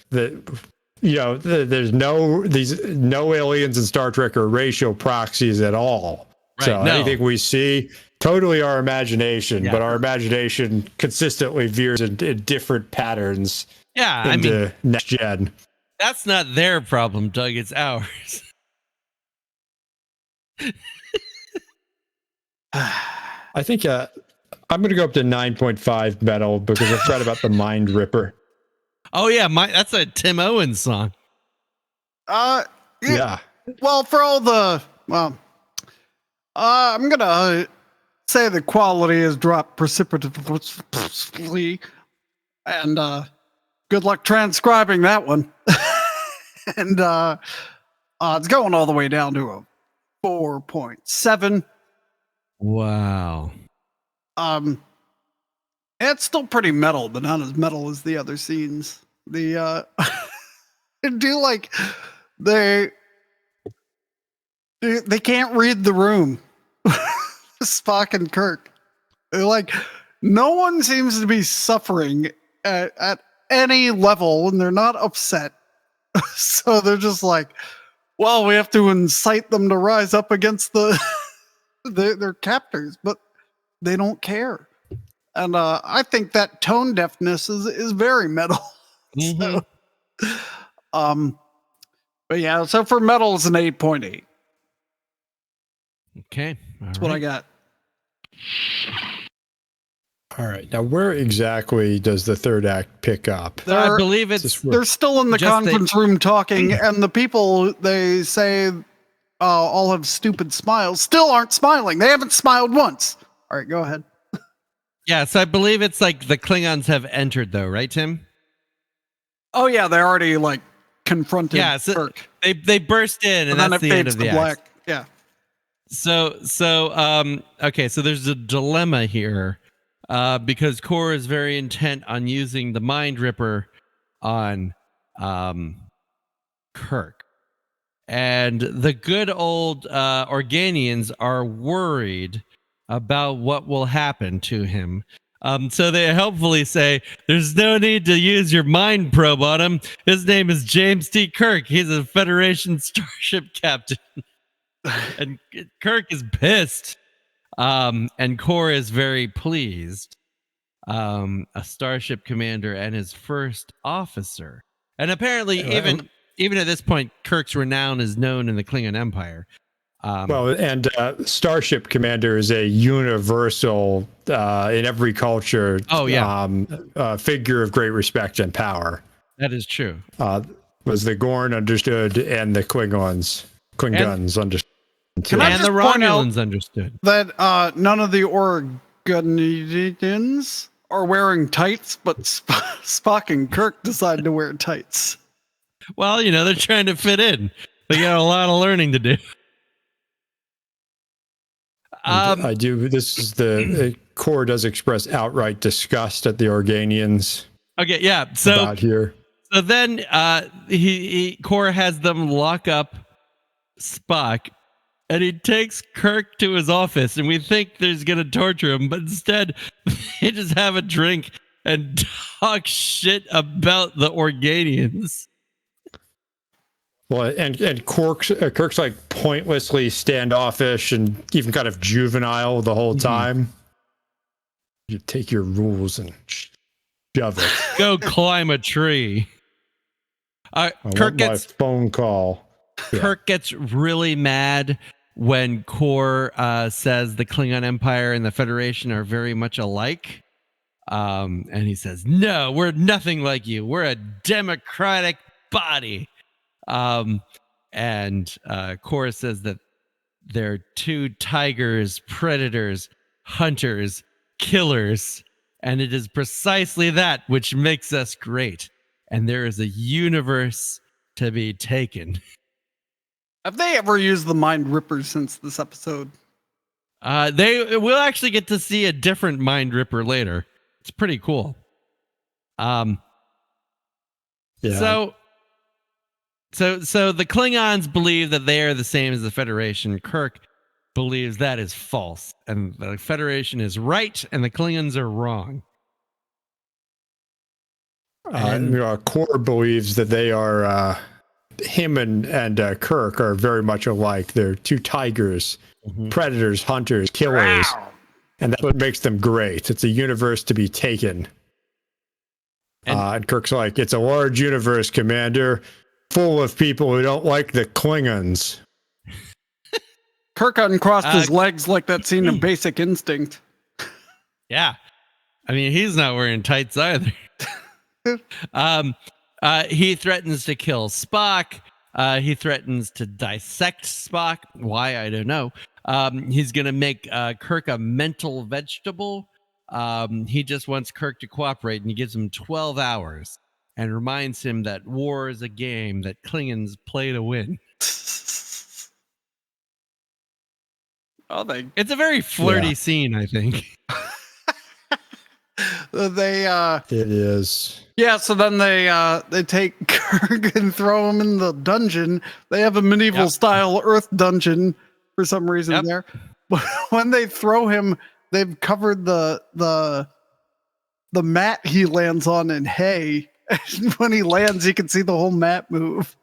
there's no aliens in Star Trek are racial proxies at all. Right, so anything we see, totally our imagination, but our imagination consistently veers in different patterns. Yeah, into next gen. That's not their problem, Doug. It's ours. I think I'm going to go up to 9.5 metal because I've read about the Mind Ripper. Oh yeah, that's a Tim Owens song. Yeah. Well, for all I'm gonna say the quality has dropped precipitously, and good luck transcribing that one. And it's going all the way down to a 4.7. Wow. It's still pretty metal, but not as metal as the other scenes. They can't read the room. Spock and Kirk. They're like, no one seems to be suffering at any level, and they're not upset. So they're just like, well, we have to incite them to rise up against their captors, but they don't care. And I think that tone deafness is very metal. Mm-hmm. So, but yeah, so for metal, it's an 8.8. Okay. That's what I got. All right. Now, where exactly does the third act pick up? I believe it's They're still in the conference room talking, and the people, they say, all have stupid smiles, still aren't smiling. They haven't smiled once. All right, go ahead. yeah. So I believe it's like the Klingons have entered, though, right, Tim? Oh yeah, they already like confronted Kirk. They burst in, and then that's it the end fades of the to act. black. Yeah. Okay, so there's a dilemma here, because Kor is very intent on using the Mind Ripper on Kirk, and the good old Organians are worried about what will happen to him. So they helpfully say, there's no need to use your mind probe on him. His name is James T. Kirk. He's a Federation starship captain. And Kirk is pissed. And Kor is very pleased. A starship commander and his first officer. And apparently, even at this point, Kirk's renown is known in the Klingon Empire. Starship Commander is a universal, in every culture, figure of great respect and power. That is true. Was the Gorn understood, and the Klingons understood. And the Romulans understood. That none of the Organians are wearing tights, but Spock and Kirk decided to wear tights. Well, they're trying to fit in. They got a lot of learning to do. I do. This is the Kor does express outright disgust at the Organians. Okay, yeah. So about here. So then Kor has them lock up Spock, and he takes Kirk to his office, and we think there's gonna torture him, but instead they just have a drink and talk shit about the Organians. Well, and Kirk's like pointlessly standoffish and even kind of juvenile the whole time. You take your rules and shove it. Go climb a tree. Kirk gets my phone call. Kirk gets really mad when Kor says the Klingon Empire and the Federation are very much alike. And he says, "No, we're nothing like you. We're a democratic body." And Kor says that they're two tigers, predators, hunters, killers, and it is precisely that which makes us great. And there is a universe to be taken. Have they ever used the Mind Ripper since this episode? We'll actually get to see a different Mind Ripper later. It's pretty cool. Yeah. So the Klingons believe that they are the same as the Federation. Kirk believes that is false, and the Federation is right, and the Klingons are wrong. Kor believes that they are him and Kirk are very much alike. They're two tigers, predators, hunters, killers, and that's what makes them great. It's a universe to be taken. And Kirk's like, it's a large universe, Commander, full of people who don't like the Klingons. Kirk uncrossed his legs like that scene in Basic Instinct. Yeah. I mean, he's not wearing tights either. He threatens to kill Spock. He threatens to dissect Spock. Why? I don't know. He's going to make Kirk a mental vegetable. He just wants Kirk to cooperate, and he gives him 12 hours and reminds him that war is a game that Klingons play to win. It's a very flirty scene, I think. It is. Yeah, so then they take Kirk and throw him in the dungeon. They have a medieval style Earth dungeon for some reason there. But when they throw him, they've covered the mat he lands on in hay. And when he lands, you can see the whole mat move.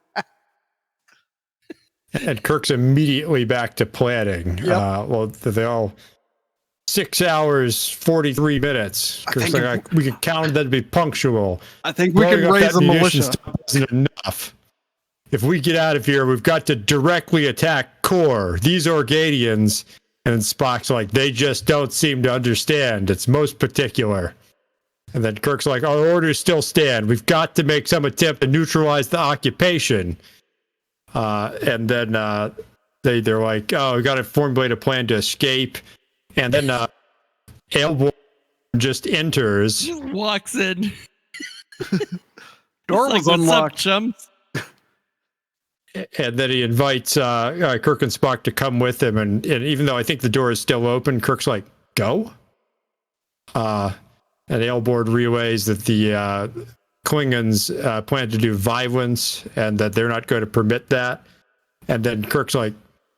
And Kirk's immediately back to planning. They all 6 hours, 43 minutes. Kirk's like, we can count that to be punctual. I think we can raise a militia. Isn't enough. If we get out of here, we've got to directly attack Kor. These Organians, And Spock's like, they just don't seem to understand. It's most particular. And then Kirk's like, our orders still stand. We've got to make some attempt to neutralize the occupation. And then they're like, oh, we got to formulate a plan to escape. And then Aelborn just enters. Just walks in. Door was unlocked. What's up, chums? And then he invites Kirk and Spock to come with him. And even though I think the door is still open, Kirk's like, go? And Aelborn relays that the Klingons plan to do violence and that they're not going to permit that. And then Kirk's like,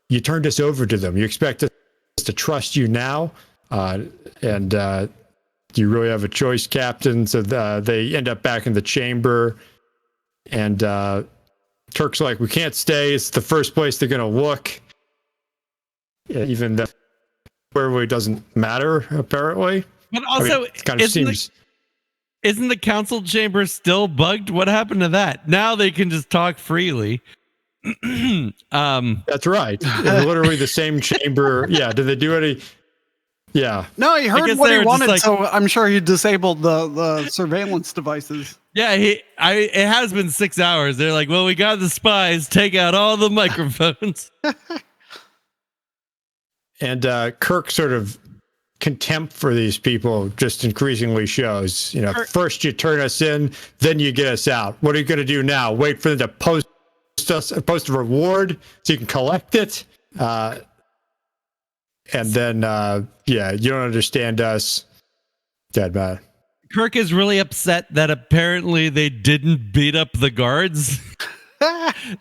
you turned us over to them. You expect us to trust you now? And do you really have a choice, Captain? So they end up back in the chamber. And Kirk's like, we can't stay. It's the first place they're going to look. Even though where really doesn't matter, apparently. But also, I mean, it kind of seems... Isn't the council chamber still bugged? What happened to that? Now they can just talk freely. That's right. It's literally the same chamber. Yeah. Did they do any? Yeah. No, he heard what he wanted, so I'm sure he disabled the surveillance devices. Yeah, it has been 6 hours. They're like, well, we got the spies. Take out all the microphones. And Kirk sort of contempt for these people just increasingly shows. First you turn us in, then you get us out. What are you going to do now? Wait for them to post a reward so you can collect it? And then, you don't understand us. Dead man. Kirk is really upset that apparently they didn't beat up the guards.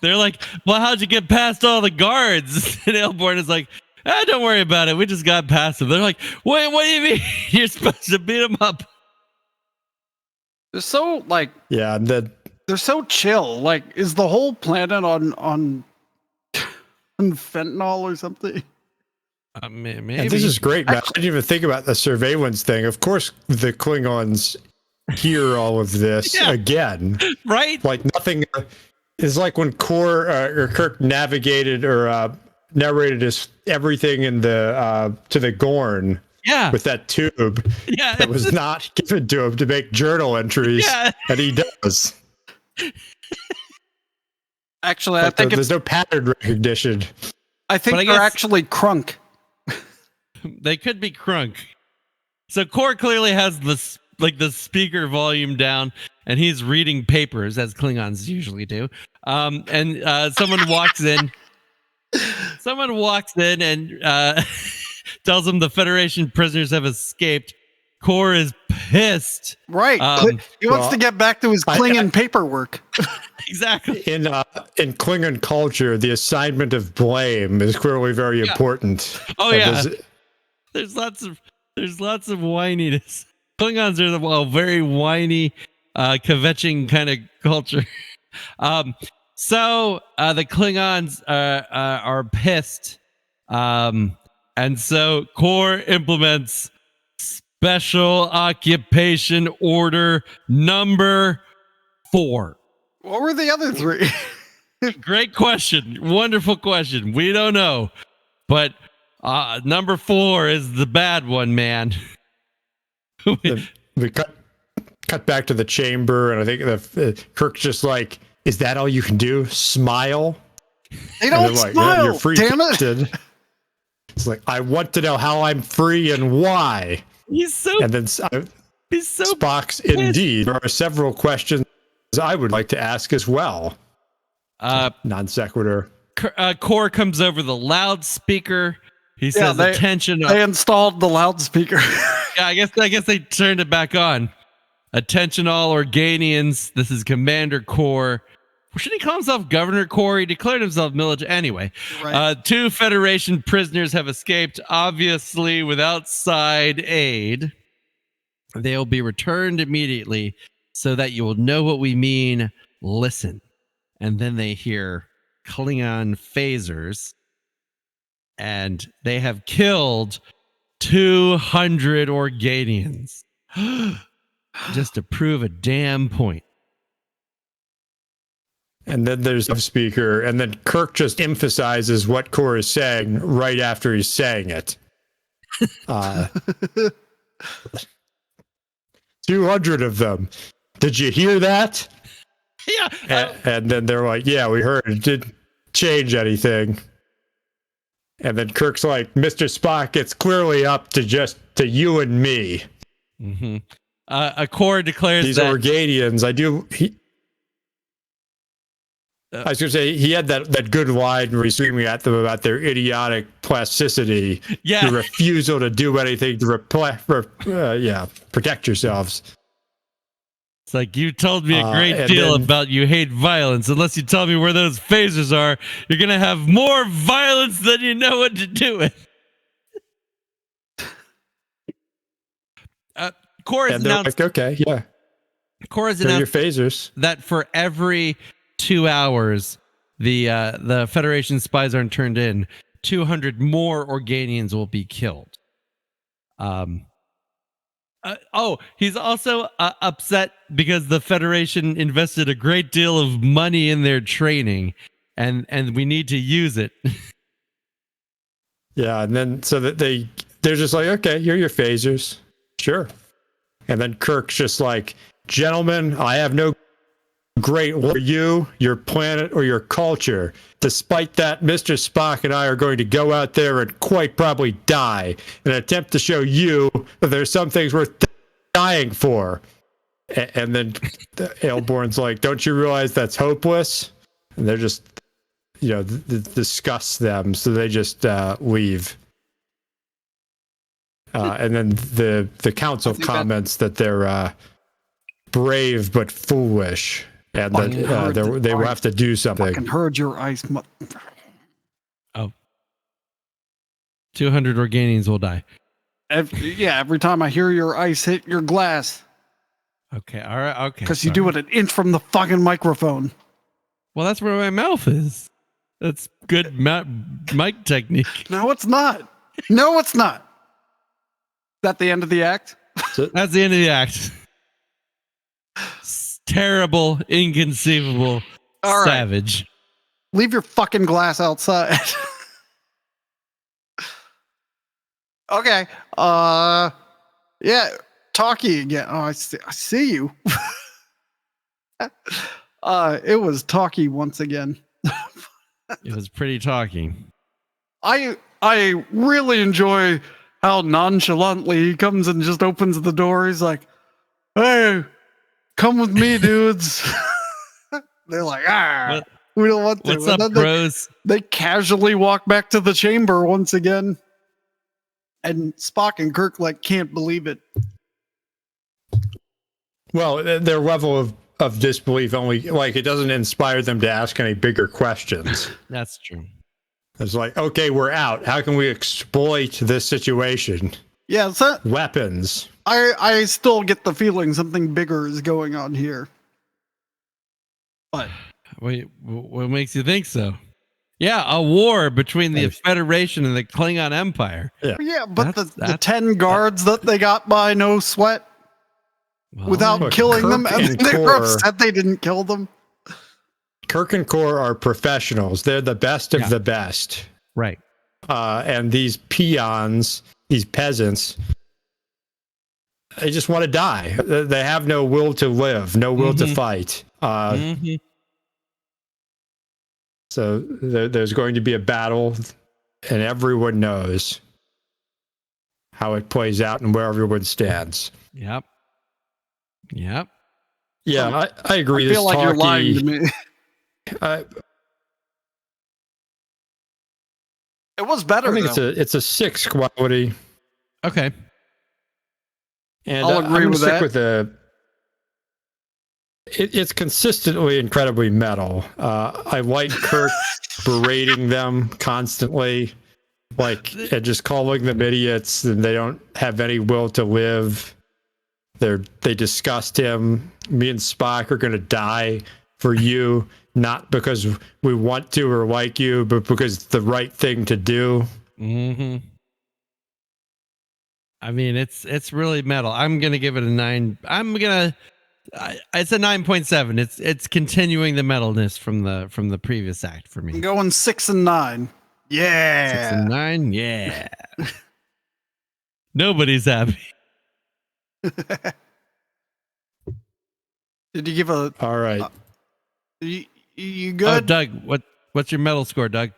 They're like, well, how'd you get past all the guards? And Aelborn is like, don't worry about it. We just got past them. They're like, wait, what do you mean? You're supposed to beat them up. They're so and then they're so chill. Like, is the whole planet on fentanyl or something? Maybe. And this is great, man. I didn't even think about the surveillance thing. Of course, the Klingons hear all of this again. Right? Like nothing is like when Kirk navigated or narrated everything in the to the Gorn. Yeah. With that tube. Yeah. That was not given to him to make journal entries. Yeah. And he does. Actually, I think there's no pattern recognition. I think they're actually crunk. They could be crunk. So Core clearly has the speaker volume down, and he's reading papers as Klingons usually do. And someone walks in. Someone walks in and tells him the Federation prisoners have escaped. Core is pissed. Right. He wants to get back to his Klingon paperwork. Exactly. In Klingon culture, the assignment of blame is clearly very important. Oh yeah. There's lots of whininess. Klingons are very whiny, kvetching kind of culture. So the Klingons are pissed, and so Core implements Special Occupation Order number 4. What were the other 3? Great question. Wonderful question. We don't know, but number 4 is the bad one, man. We cut back to the chamber, and I think Kirk's just like, is that all you can do? Smile? They don't smile, you're free, damn it. It's like, I want to know how I'm free and why. He's so Spock's pissed. Indeed. There are several questions I would like to ask as well. Non sequitur. Core comes over the loudspeaker. He says, attention. They installed the loudspeaker. Yeah, I guess they turned it back on. Attention all Organians. This is Commander Core. Shouldn't he call himself Governor Core? He declared himself military. Anyway, right. 2 Federation prisoners have escaped, obviously without side aid. They'll be returned immediately so that you will know what we mean. Listen. And then they hear Klingon phasers, and they have killed 200 Organians. Just to prove a damn point. And then there's a speaker, and then Kirk just emphasizes what Core is saying right after he's saying it. 200 of them. Did you hear that? Yeah. And then they're like, yeah, we heard. It didn't change anything. And then Kirk's like, Mr. Spock, it's clearly up to you and me. Mm-hmm. Core declares these that Organians, I was going to say, he had that good line where he's screaming at them about their idiotic plasticity. Yeah. The refusal to do anything to protect yourselves. It's like, you told me a great deal about you hate violence. Unless you tell me where those phasers are, you're going to have more violence than you know what to do with. Core has announced, like, okay, yeah. Core has They're announced your phasers. that for every 2 hours the Federation spies aren't turned in, 200 more Organians will be killed. He's also upset because the Federation invested a great deal of money in their training, and we need to use it. Yeah, and then so that they're just like, okay, you're your phasers, sure. And then Kirk's just like, gentlemen, I have no great war for you, your planet, or your culture. Despite that, Mr. Spock and I are going to go out there and quite probably die in an attempt to show you that there's some things worth dying for. And then Ailborn's like, don't you realize that's hopeless? And they're just, discuss them, so they just leave. And then the council comments that they're brave but foolish, and that they will have to do something. I fucking heard your ice. 200 Organians will die. Every time I hear your ice hit your glass. Okay, all right, okay. Because you do it an inch from the fucking microphone. Well, that's where my mouth is. That's good mic technique. No, it's not. No, it's not. Is that the end of the act? That's the end of the act. Terrible, inconceivable, all savage. Right. Leave your fucking glass outside. Okay. Yeah. Talkie again. Oh, I see you. It was Talkie once again. It was pretty talking. I really enjoy how nonchalantly he comes and just opens the door. He's like, "Hey, come with me, dudes." They're like, we don't want to. What's up, bros? They casually walk back to the chamber once again. And Spock and Kirk can't believe it. Well, their level of disbelief only it doesn't inspire them to ask any bigger questions. That's true. It's like, okay, we're out. How can we exploit this situation? Yeah, weapons. I still get the feeling something bigger is going on here. But wait, what makes you think so? Yeah, a war between the Federation and the Klingon Empire. Yeah, but the 10 guards that they got by no sweat without killing them, and they were upset they didn't kill them. Kirk and Core are professionals. They're the best of the best. Right. And these peons, these peasants, they just want to die. They have no will to live, no will to fight. So there's going to be a battle, and everyone knows how it plays out and where everyone stands. Yep. Yeah, I agree. I feel like you're lying to me. It was better. I think it's a 6 quality. Okay. And I'll agree with that. It's consistently incredibly metal. I like Kirk berating them constantly, and just calling them idiots, and they don't have any will to live. They disgust him. Me and Spock are going to die for you, not because we want to or like you, but because it's the right thing to do. Mm-hmm. I mean, it's really metal. I'm going to give it a 9. I'm going to it's a 9.7. It's continuing the metalness from the previous act for me. I'm going 6 and 9. Yeah. 6 and 9. Yeah. Nobody's happy. Did you give a? All right. You good? Oh, Doug, what's your metal score, Doug?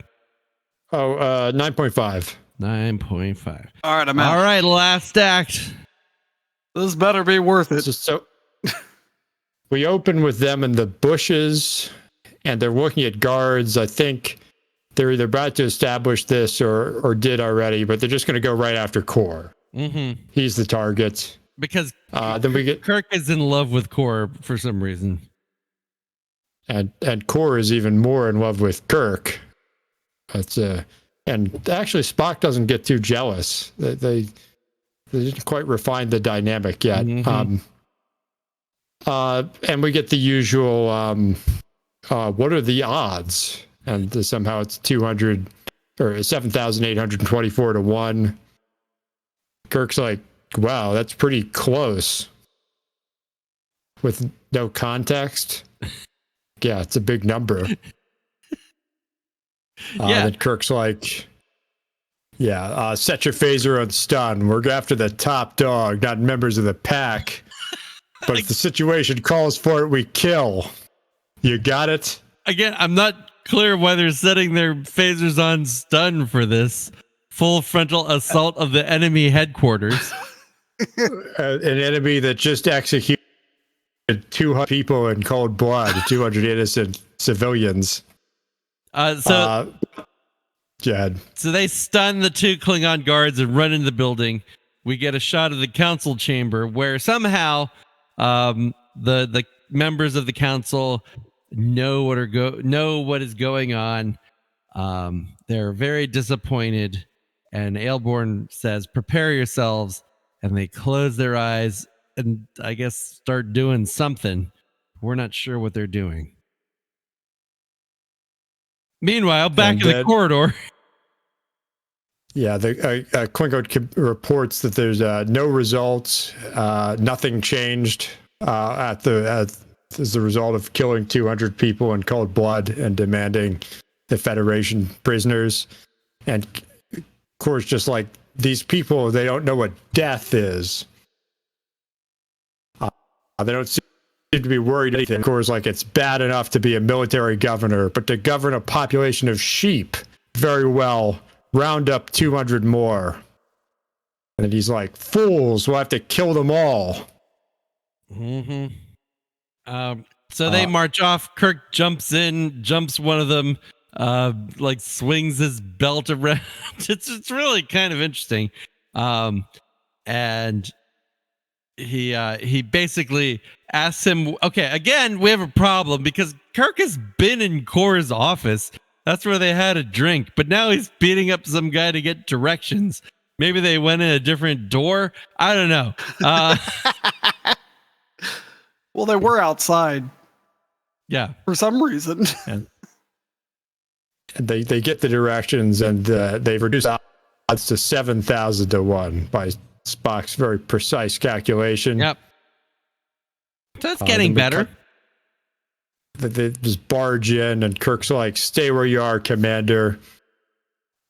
9.5. 9.5. All right, I'm out. All right, last act. This better be worth it. So we open with them in the bushes, and they're looking at guards. I think they're either about to establish this or did already, but they're just going to go right after Core. Mm-hmm. He's the target. Because then we get Kirk is in love with Core for some reason. And Core is even more in love with Kirk. That's and actually Spock doesn't get too jealous. They didn't quite refine the dynamic yet. Mm-hmm. And we get the usual what are the odds? And somehow it's 200 or 7,824 to 1. Kirk's like, wow, that's pretty close. With no context. Yeah, it's a big number. Yeah. Then Kirk's like, set your phaser on stun. We're after the top dog, not members of the pack. But if the situation calls for it, we kill. You got it? Again, I'm not clear why they're setting their phasers on stun for this full frontal assault of the enemy headquarters. An enemy that just executed 200 people in cold blood, 200 innocent civilians. So they stun the 2 Klingon guards and run into the building. We get a shot of the council chamber where somehow the members of the council know what is going on. They're very disappointed, and Aelborn says, "Prepare yourselves," and they close their eyes and I guess start doing something. We're not sure what they're doing. Meanwhile, back in the corridor. Yeah, the Klingon reports that there's no results. Nothing changed as a result of killing 200 people in cold blood and demanding the Federation prisoners. And of course, just like these people, they don't know what death is. They don't seem to be worried anything. Of course, like it's bad enough to be a military governor, but to govern a population of sheep, very well. Round up 200 more. And he's like, fools, we'll have to kill them all. Mm-hmm. So they march off. Kirk jumps one of them, swings his belt around. It's really kind of interesting. And he basically asks him, okay, again, we have a problem because Kirk has been in Core's office. That's where they had a drink, but now he's beating up some guy to get directions. Maybe they went in a different door. I don't know. Well, they were outside. Yeah. For some reason. And they get the directions, and they reduce odds to 7,000 to 1 by Spock's very precise calculation. Yep. So it's getting better. They just barge in, and Kirk's like, stay where you are, Commander.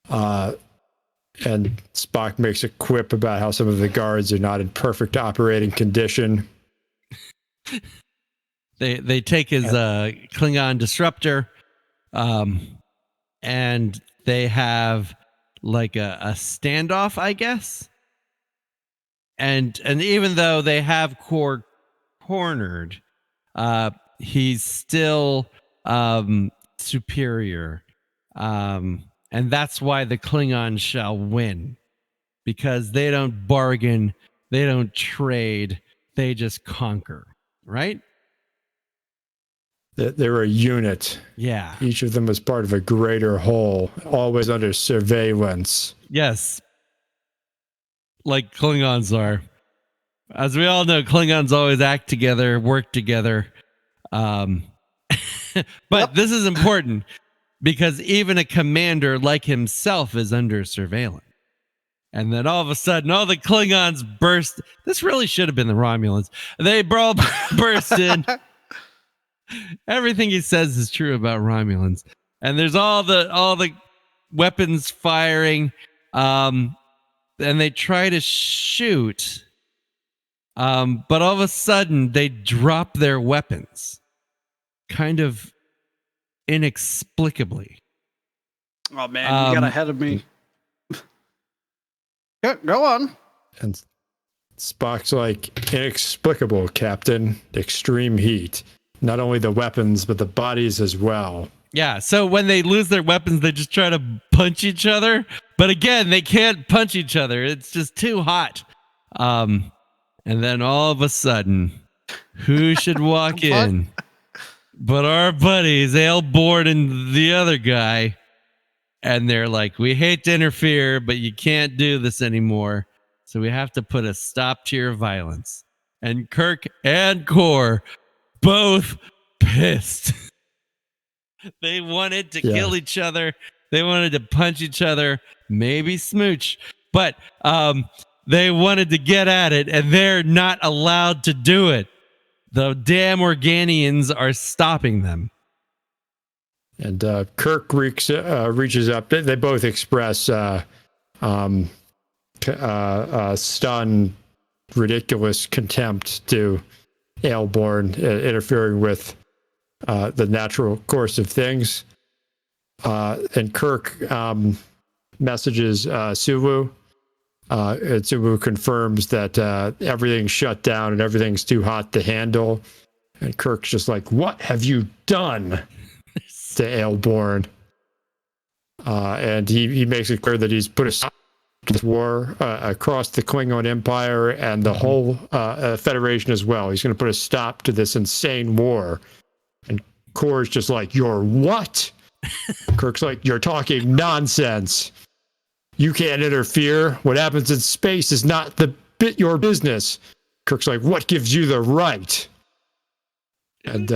And Spock makes a quip about how some of the guards are not in perfect operating condition. They take his Klingon disruptor, and they have like a standoff, I guess. And even though they have Core cornered, he's still superior. And that's why the Klingons shall win. Because they don't bargain, they don't trade, they just conquer. Right? They're a unit. Yeah. Each of them is part of a greater whole, always under surveillance. Yes. Like Klingons are. As we all know, Klingons always act together, work together. But this is important because even a commander like himself is under surveillance. And then all of a sudden, all the Klingons burst. This really should have been the Romulans. They all burst in. Everything he says is true about Romulans. And there's all the weapons firing. And they try to shoot. But all of a sudden, they drop their weapons. Kind of inexplicably. Oh, man, you got ahead of me. Yeah, go on. And Spock's like, inexplicable, Captain. Extreme heat. Not only the weapons, but the bodies as well. Yeah, so when they lose their weapons, they just try to punch each other. But again, they can't punch each other. It's just too hot. And then all of a sudden, who should walk in but our buddies, Aelborn and the other guy. And they're like, we hate to interfere, but you can't do this anymore. So we have to put a stop to your violence. And Kirk and Kor both pissed. They wanted to kill each other. They wanted to punch each other, maybe smooch. But they wanted to get at it, and they're not allowed to do it. The damn Organians are stopping them. And Kirk reaches up. They both express stunned, ridiculous contempt to Aelborn interfering with the natural course of things. And Kirk messages Sulu. And Sulu confirms that everything's shut down and everything's too hot to handle. And Kirk's just like, what have you done? To Aelborn. And he makes it clear that he's put a stop to this war across the Klingon Empire and the whole Federation as well. He's going to put a stop to this insane war. And Kor's just like, you're what? Kirk's like, you're talking nonsense. You can't interfere. What happens in space is not your business. Kirk's like, what gives you the right? And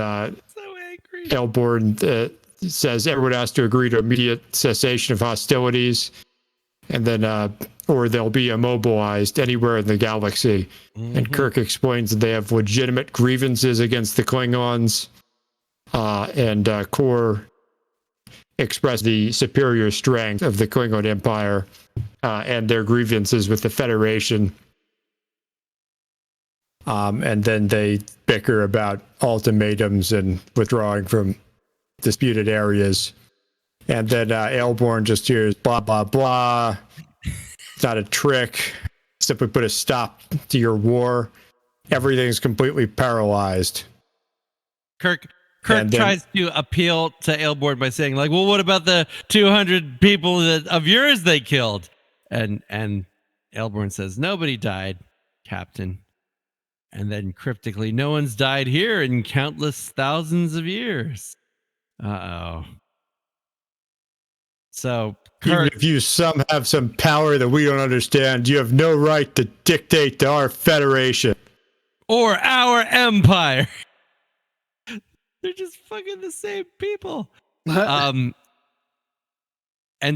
Aelborn says everyone has to agree to immediate cessation of hostilities, and then or they'll be immobilized anywhere in the galaxy. Mm-hmm. And Kirk explains that they have legitimate grievances against the Klingons, and Kor expressed the superior strength of the Klingon Empire and their grievances with the Federation. And then they bicker about ultimatums and withdrawing from disputed areas. And then Aelborn just hears blah, blah, blah. It's not a trick. Simply put a stop to your war. Everything's completely paralyzed. Kirk tries to appeal to Aelborn by saying, like, well, what about the 200 people of yours they killed? And Aelborn says, nobody died, Captain. And then cryptically, no one's died here in countless thousands of years. Uh-oh. So, Kirk, even if you have some power that we don't understand, you have no right to dictate to our Federation. Or our Empire. They're just fucking the same people. And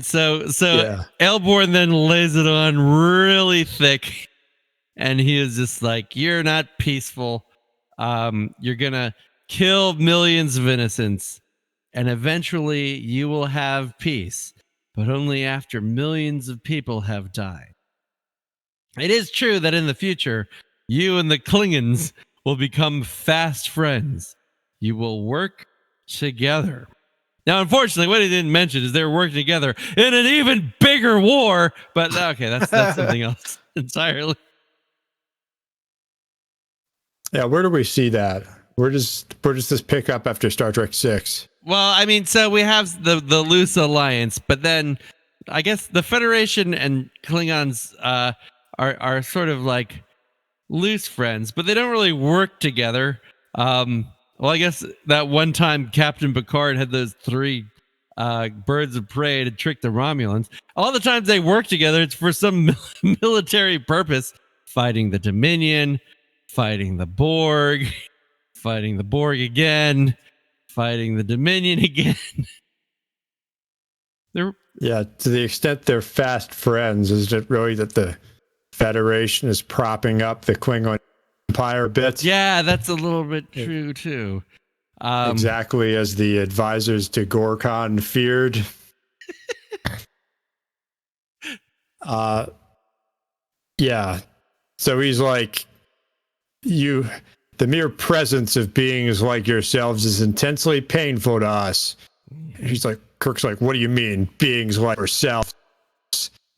so Aelborn then lays it on really thick. And he is just like, you're not peaceful. You're going to kill millions of innocents. And eventually you will have peace. But only after millions of people have died. It is true that in the future, you and the Klingons will become fast friends. You will work together. Now, unfortunately, what he didn't mention is they're working together in an even bigger war. But okay, that's something else entirely. Yeah, where do we see that? Where does this pick up after Star Trek 6? Well, I mean, so we have the loose alliance, but then I guess the Federation and Klingons are sort of like loose friends, but they don't really work together. Well, I guess that one time Captain Picard had those 3 birds of prey to trick the Romulans. All the times they work together, it's for some military purpose, fighting the Dominion, fighting the Borg, fighting the Borg again, fighting the Dominion again. Yeah, to the extent they're fast friends, is it really that the Federation is propping up the Klingon Empire a bit? Yeah, that's a little bit true too. Exactly as the advisors to Gorkon feared. Yeah. So he's like, the mere presence of beings like yourselves is intensely painful to us. He's like, Kirk's like, what do you mean, beings like ourselves?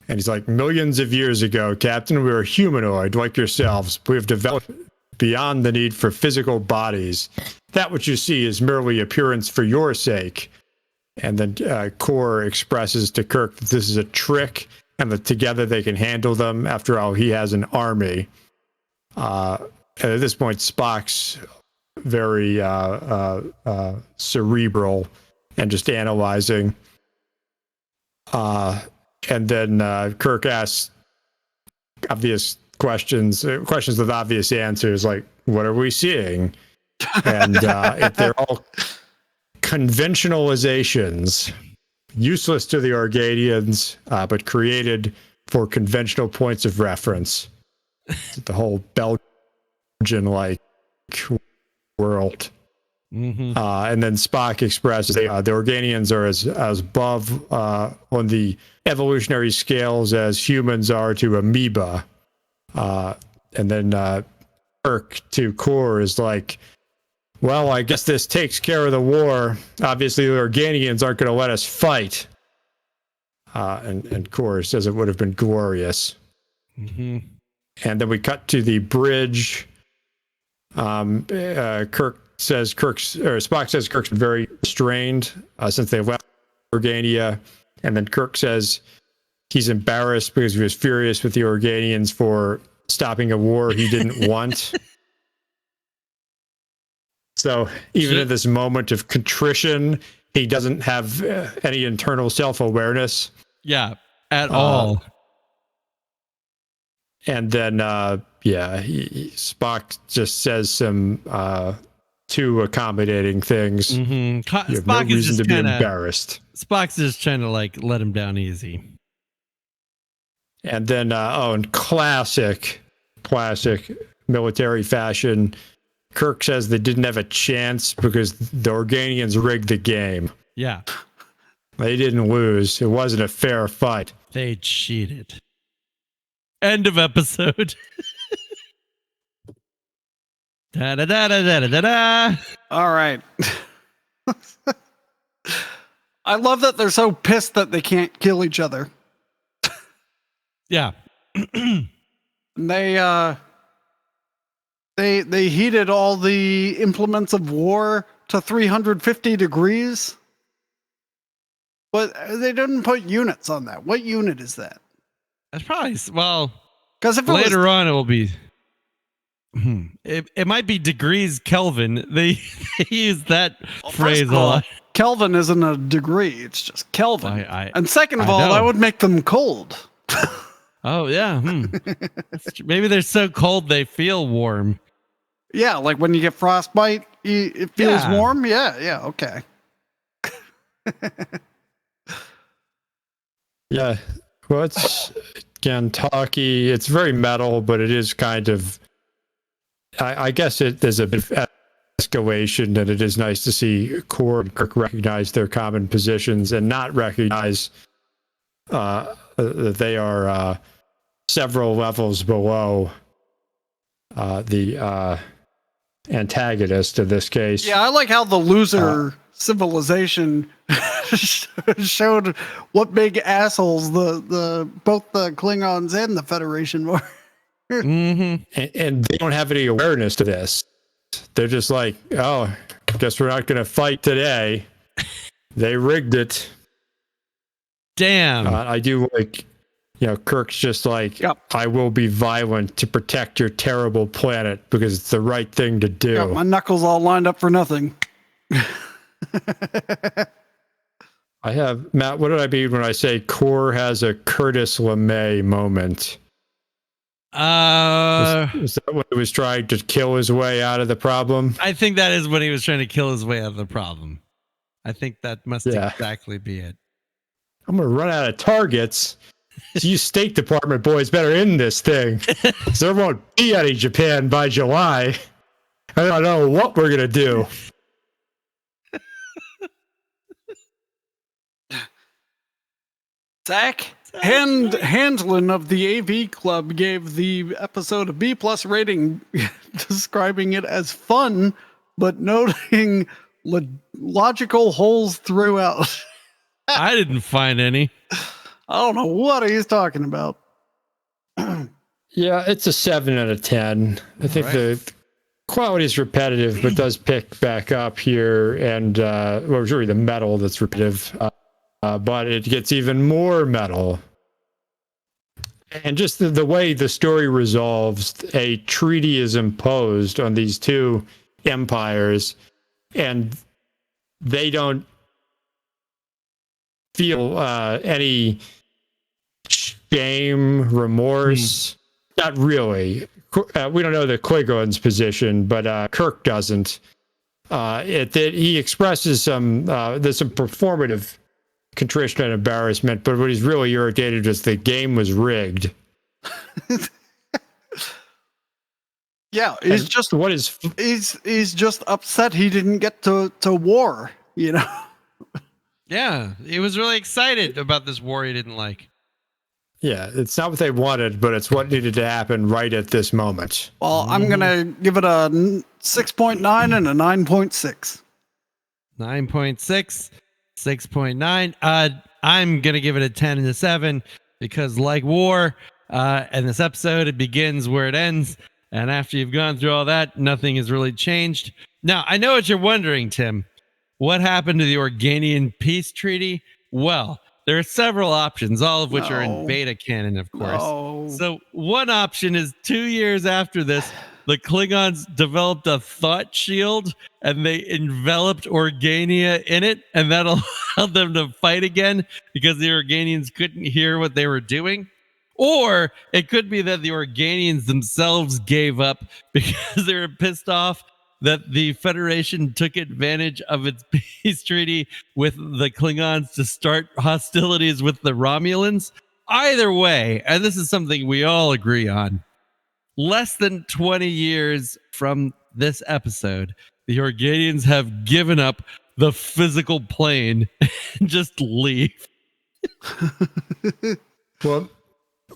And he's like, millions of years ago, Captain, we were humanoid like yourselves. We have developed beyond the need for physical bodies. That which you see is merely appearance for your sake. And then Kor expresses to Kirk that this is a trick and that together they can handle them. After all, he has an army. And at this point, Spock's very cerebral and just analyzing. And then Kirk asks obvious questions with obvious answers, like, what are we seeing? And if they're all conventionalizations, useless to the Organians, but created for conventional points of reference. The whole Belgian-like world. Mm-hmm. And then Spock expresses the Organians are as above on the evolutionary scales as humans are to amoeba. And then Kirk to Kor is like, well, I guess this takes care of the war. Obviously, the Organians aren't going to let us fight. And Kor says it would have been glorious. Mm-hmm. And then we cut to the bridge. Spock says Kirk's been very strained since they left Organia. And then Kirk says he's embarrassed because he was furious with the Organians for stopping a war he didn't want. So even in this moment of contrition, he doesn't have any internal self-awareness. Yeah, at all. And then, Spock just says some too accommodating things. Mm-hmm. You have no reason to be embarrassed. Spock's just trying to like let him down easy. And then, in classic military fashion, Kirk says they didn't have a chance because the Organians rigged the game. Yeah. They didn't lose. It wasn't a fair fight. They cheated. End of episode. Da da da da da da da. All right. I love that they're so pissed that they can't kill each other. Yeah. They heated all the implements of war to 350 degrees. But they didn't put units on that. What unit is that? That's probably, well, because if later on it will be, it might be degrees Kelvin. They use that phrase a lot. Kelvin isn't a degree, it's just Kelvin. And second of all, that would make them cold. Oh, yeah. Maybe they're so cold they feel warm. Yeah, like when you get frostbite, it feels warm. Yeah, okay. Yeah, well, it's, again, talky. It's very metal, but it is kind of, I guess there's a bit of escalation, and it is nice to see Kor and Kirk recognize their common positions and not recognize that they are several levels below the antagonist in this case. Yeah, I like how the loser civilization showed what big assholes the both the Klingons and the Federation were. Mm-hmm. And they don't have any awareness to this. They're just like, oh, guess we're not going to fight today. They rigged it. Damn. I do like, Kirk's just like, yep. I will be violent to protect your terrible planet because it's the right thing to do. Got my knuckles all lined up for nothing. I have, Matt, what did I mean when I say Kor has a Curtis LeMay moment? Is that when he was trying to kill his way out of the problem? I think that is when he was trying to kill his way out of the problem. I think that must exactly be it. I'm going to run out of targets. So you State Department boys better end this thing. So there won't be any Japan by July. I don't know what we're going to do. Zach Handlin of the AV Club gave the episode a B+ rating, describing it as fun, but noting logical holes throughout. I didn't find any. I don't know what he's talking about. Yeah, it's a 7 out of 10. I think the quality is repetitive, but does pick back up here. And well, it's really the metal that's repetitive, but it gets even more metal. And just the way the story resolves, a treaty is imposed on these two empires, and they don't feel any shame, remorse. Not really. We don't know the Klingons' position, but Kirk doesn't. He expresses there's some performative contrition and embarrassment, but what he's really irritated is the game was rigged. Yeah, he's just upset he didn't get to war, you know. Yeah, he was really excited about this war he didn't like. Yeah, it's not what they wanted, but it's what needed to happen right at this moment. Well, I'm going to give it a 6.9 and a 9.6. 9.6, 6.9. I'm going to give it a 10 and a 7 because like war, in this episode, it begins where it ends. And after you've gone through all that, nothing has really changed. Now, I know what you're wondering, Tim. What happened to the Organian peace treaty? Well, there are several options, all of which are in beta canon, of course. No. So one option is 2 years after this, the Klingons developed a thought shield and they enveloped Organia in it, and that allowed them to fight again because the Organians couldn't hear what they were doing. Or it could be that the Organians themselves gave up because they were pissed off that the Federation took advantage of its peace treaty with the Klingons to start hostilities with the Romulans. Either way, and this is something we all agree on, less than 20 years from this episode, the Organians have given up the physical plane and just leave. Well,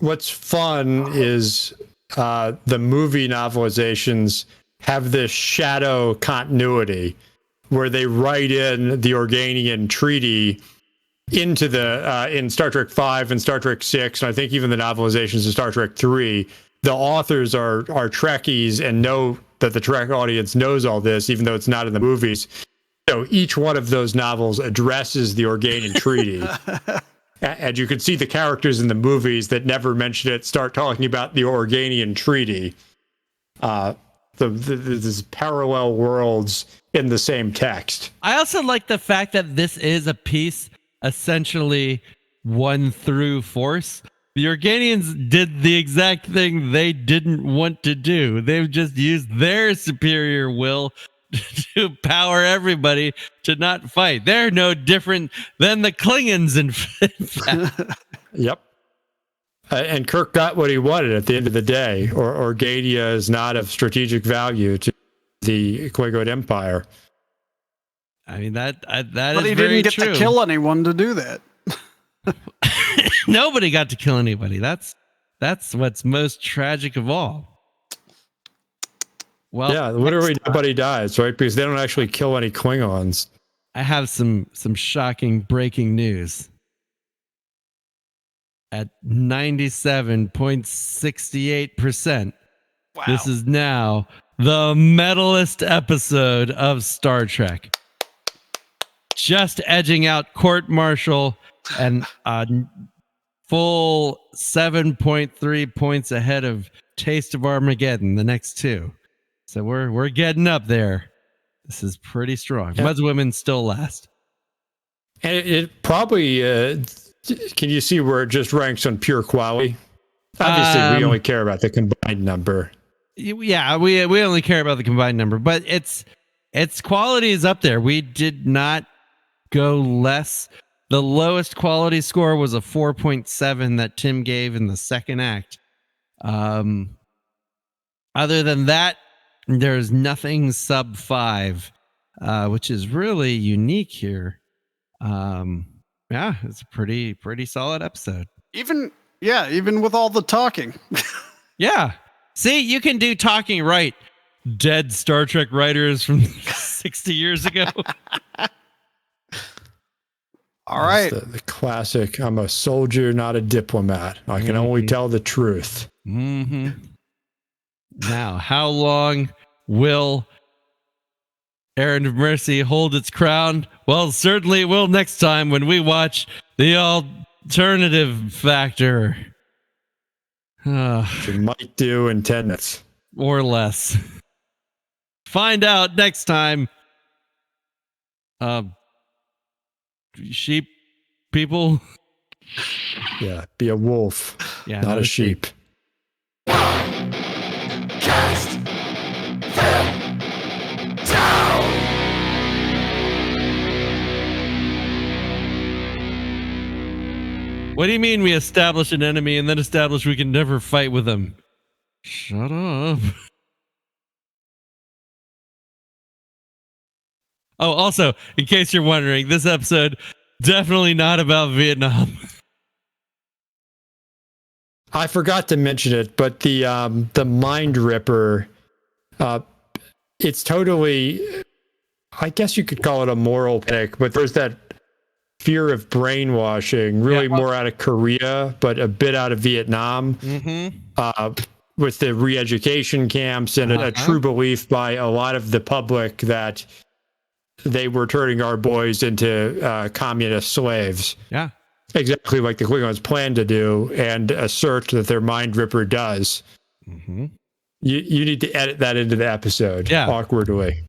what's fun is the movie novelizations have this shadow continuity where they write in the Organian treaty into the in Star Trek 5 and Star Trek 6, and I think even the novelizations of Star Trek 3. The authors are Trekkies and know that the Trek audience knows all this, even though it's not in the movies. So each one of those novels addresses the Organian treaty. And you can see the characters in the movies that never mention it start talking about the Organian treaty. There's parallel worlds in the same text. I also like the fact that this is a piece essentially won through force. The Organians did the exact thing they didn't want to do. They've just used their superior will to power everybody to not fight. They're no different than the Klingons, in fact. Yep. And Kirk got what he wanted at the end of the day. Organia is not of strategic value to the Klingon Empire. I mean, that is but he very didn't get true. to kill anyone to do that. Nobody got to kill anybody. That's what's most tragic of all. Well, yeah, literally nobody dies, right? Because they don't actually kill any Klingons. I have some shocking breaking news. At 97.68%, Wow. This is now the metalist episode of Star Trek. Just edging out Court Martial and a full 7.3 points ahead of Taste of Armageddon, the next two. So we're getting up there. This is pretty strong. Yeah. Mud's Women still last. And it probably, can you see where it just ranks on pure quality? Obviously, we only care about the combined number. Yeah, we only care about the combined number, but its quality is up there. We did not go less The lowest quality score was a 4.7 that Tim gave in the second act. Other than that, there's nothing sub 5, which is really unique here. Yeah, it's a pretty solid episode. Even with all the talking. Yeah. See, you can do talking right. Dead Star Trek writers from 60 years ago. All right. The classic, I'm a soldier, not a diplomat. I can only tell the truth. Mm-hmm. Now, how long will Errand of Mercy hold its crown? Well, certainly it will next time when we watch The Alternative Factor. Which it might do in 10 minutes. Or less. Find out next time. Sheep people. Yeah, be a wolf, not a sheep. Cast them down. What do you mean we establish an enemy and then establish we can never fight with them? Shut up. Oh, also, in case you're wondering, this episode definitely not about Vietnam. I forgot to mention it, but the Mind Ripper, it's totally, I guess you could call it a moral panic, but there's that fear of brainwashing, really more out of Korea, but a bit out of Vietnam, with the re-education camps and a true belief by a lot of the public that they were turning our boys into communist slaves. Yeah. Exactly like the Klingons planned to do and assert that their Mind Ripper does. You need to edit that into the episode awkwardly.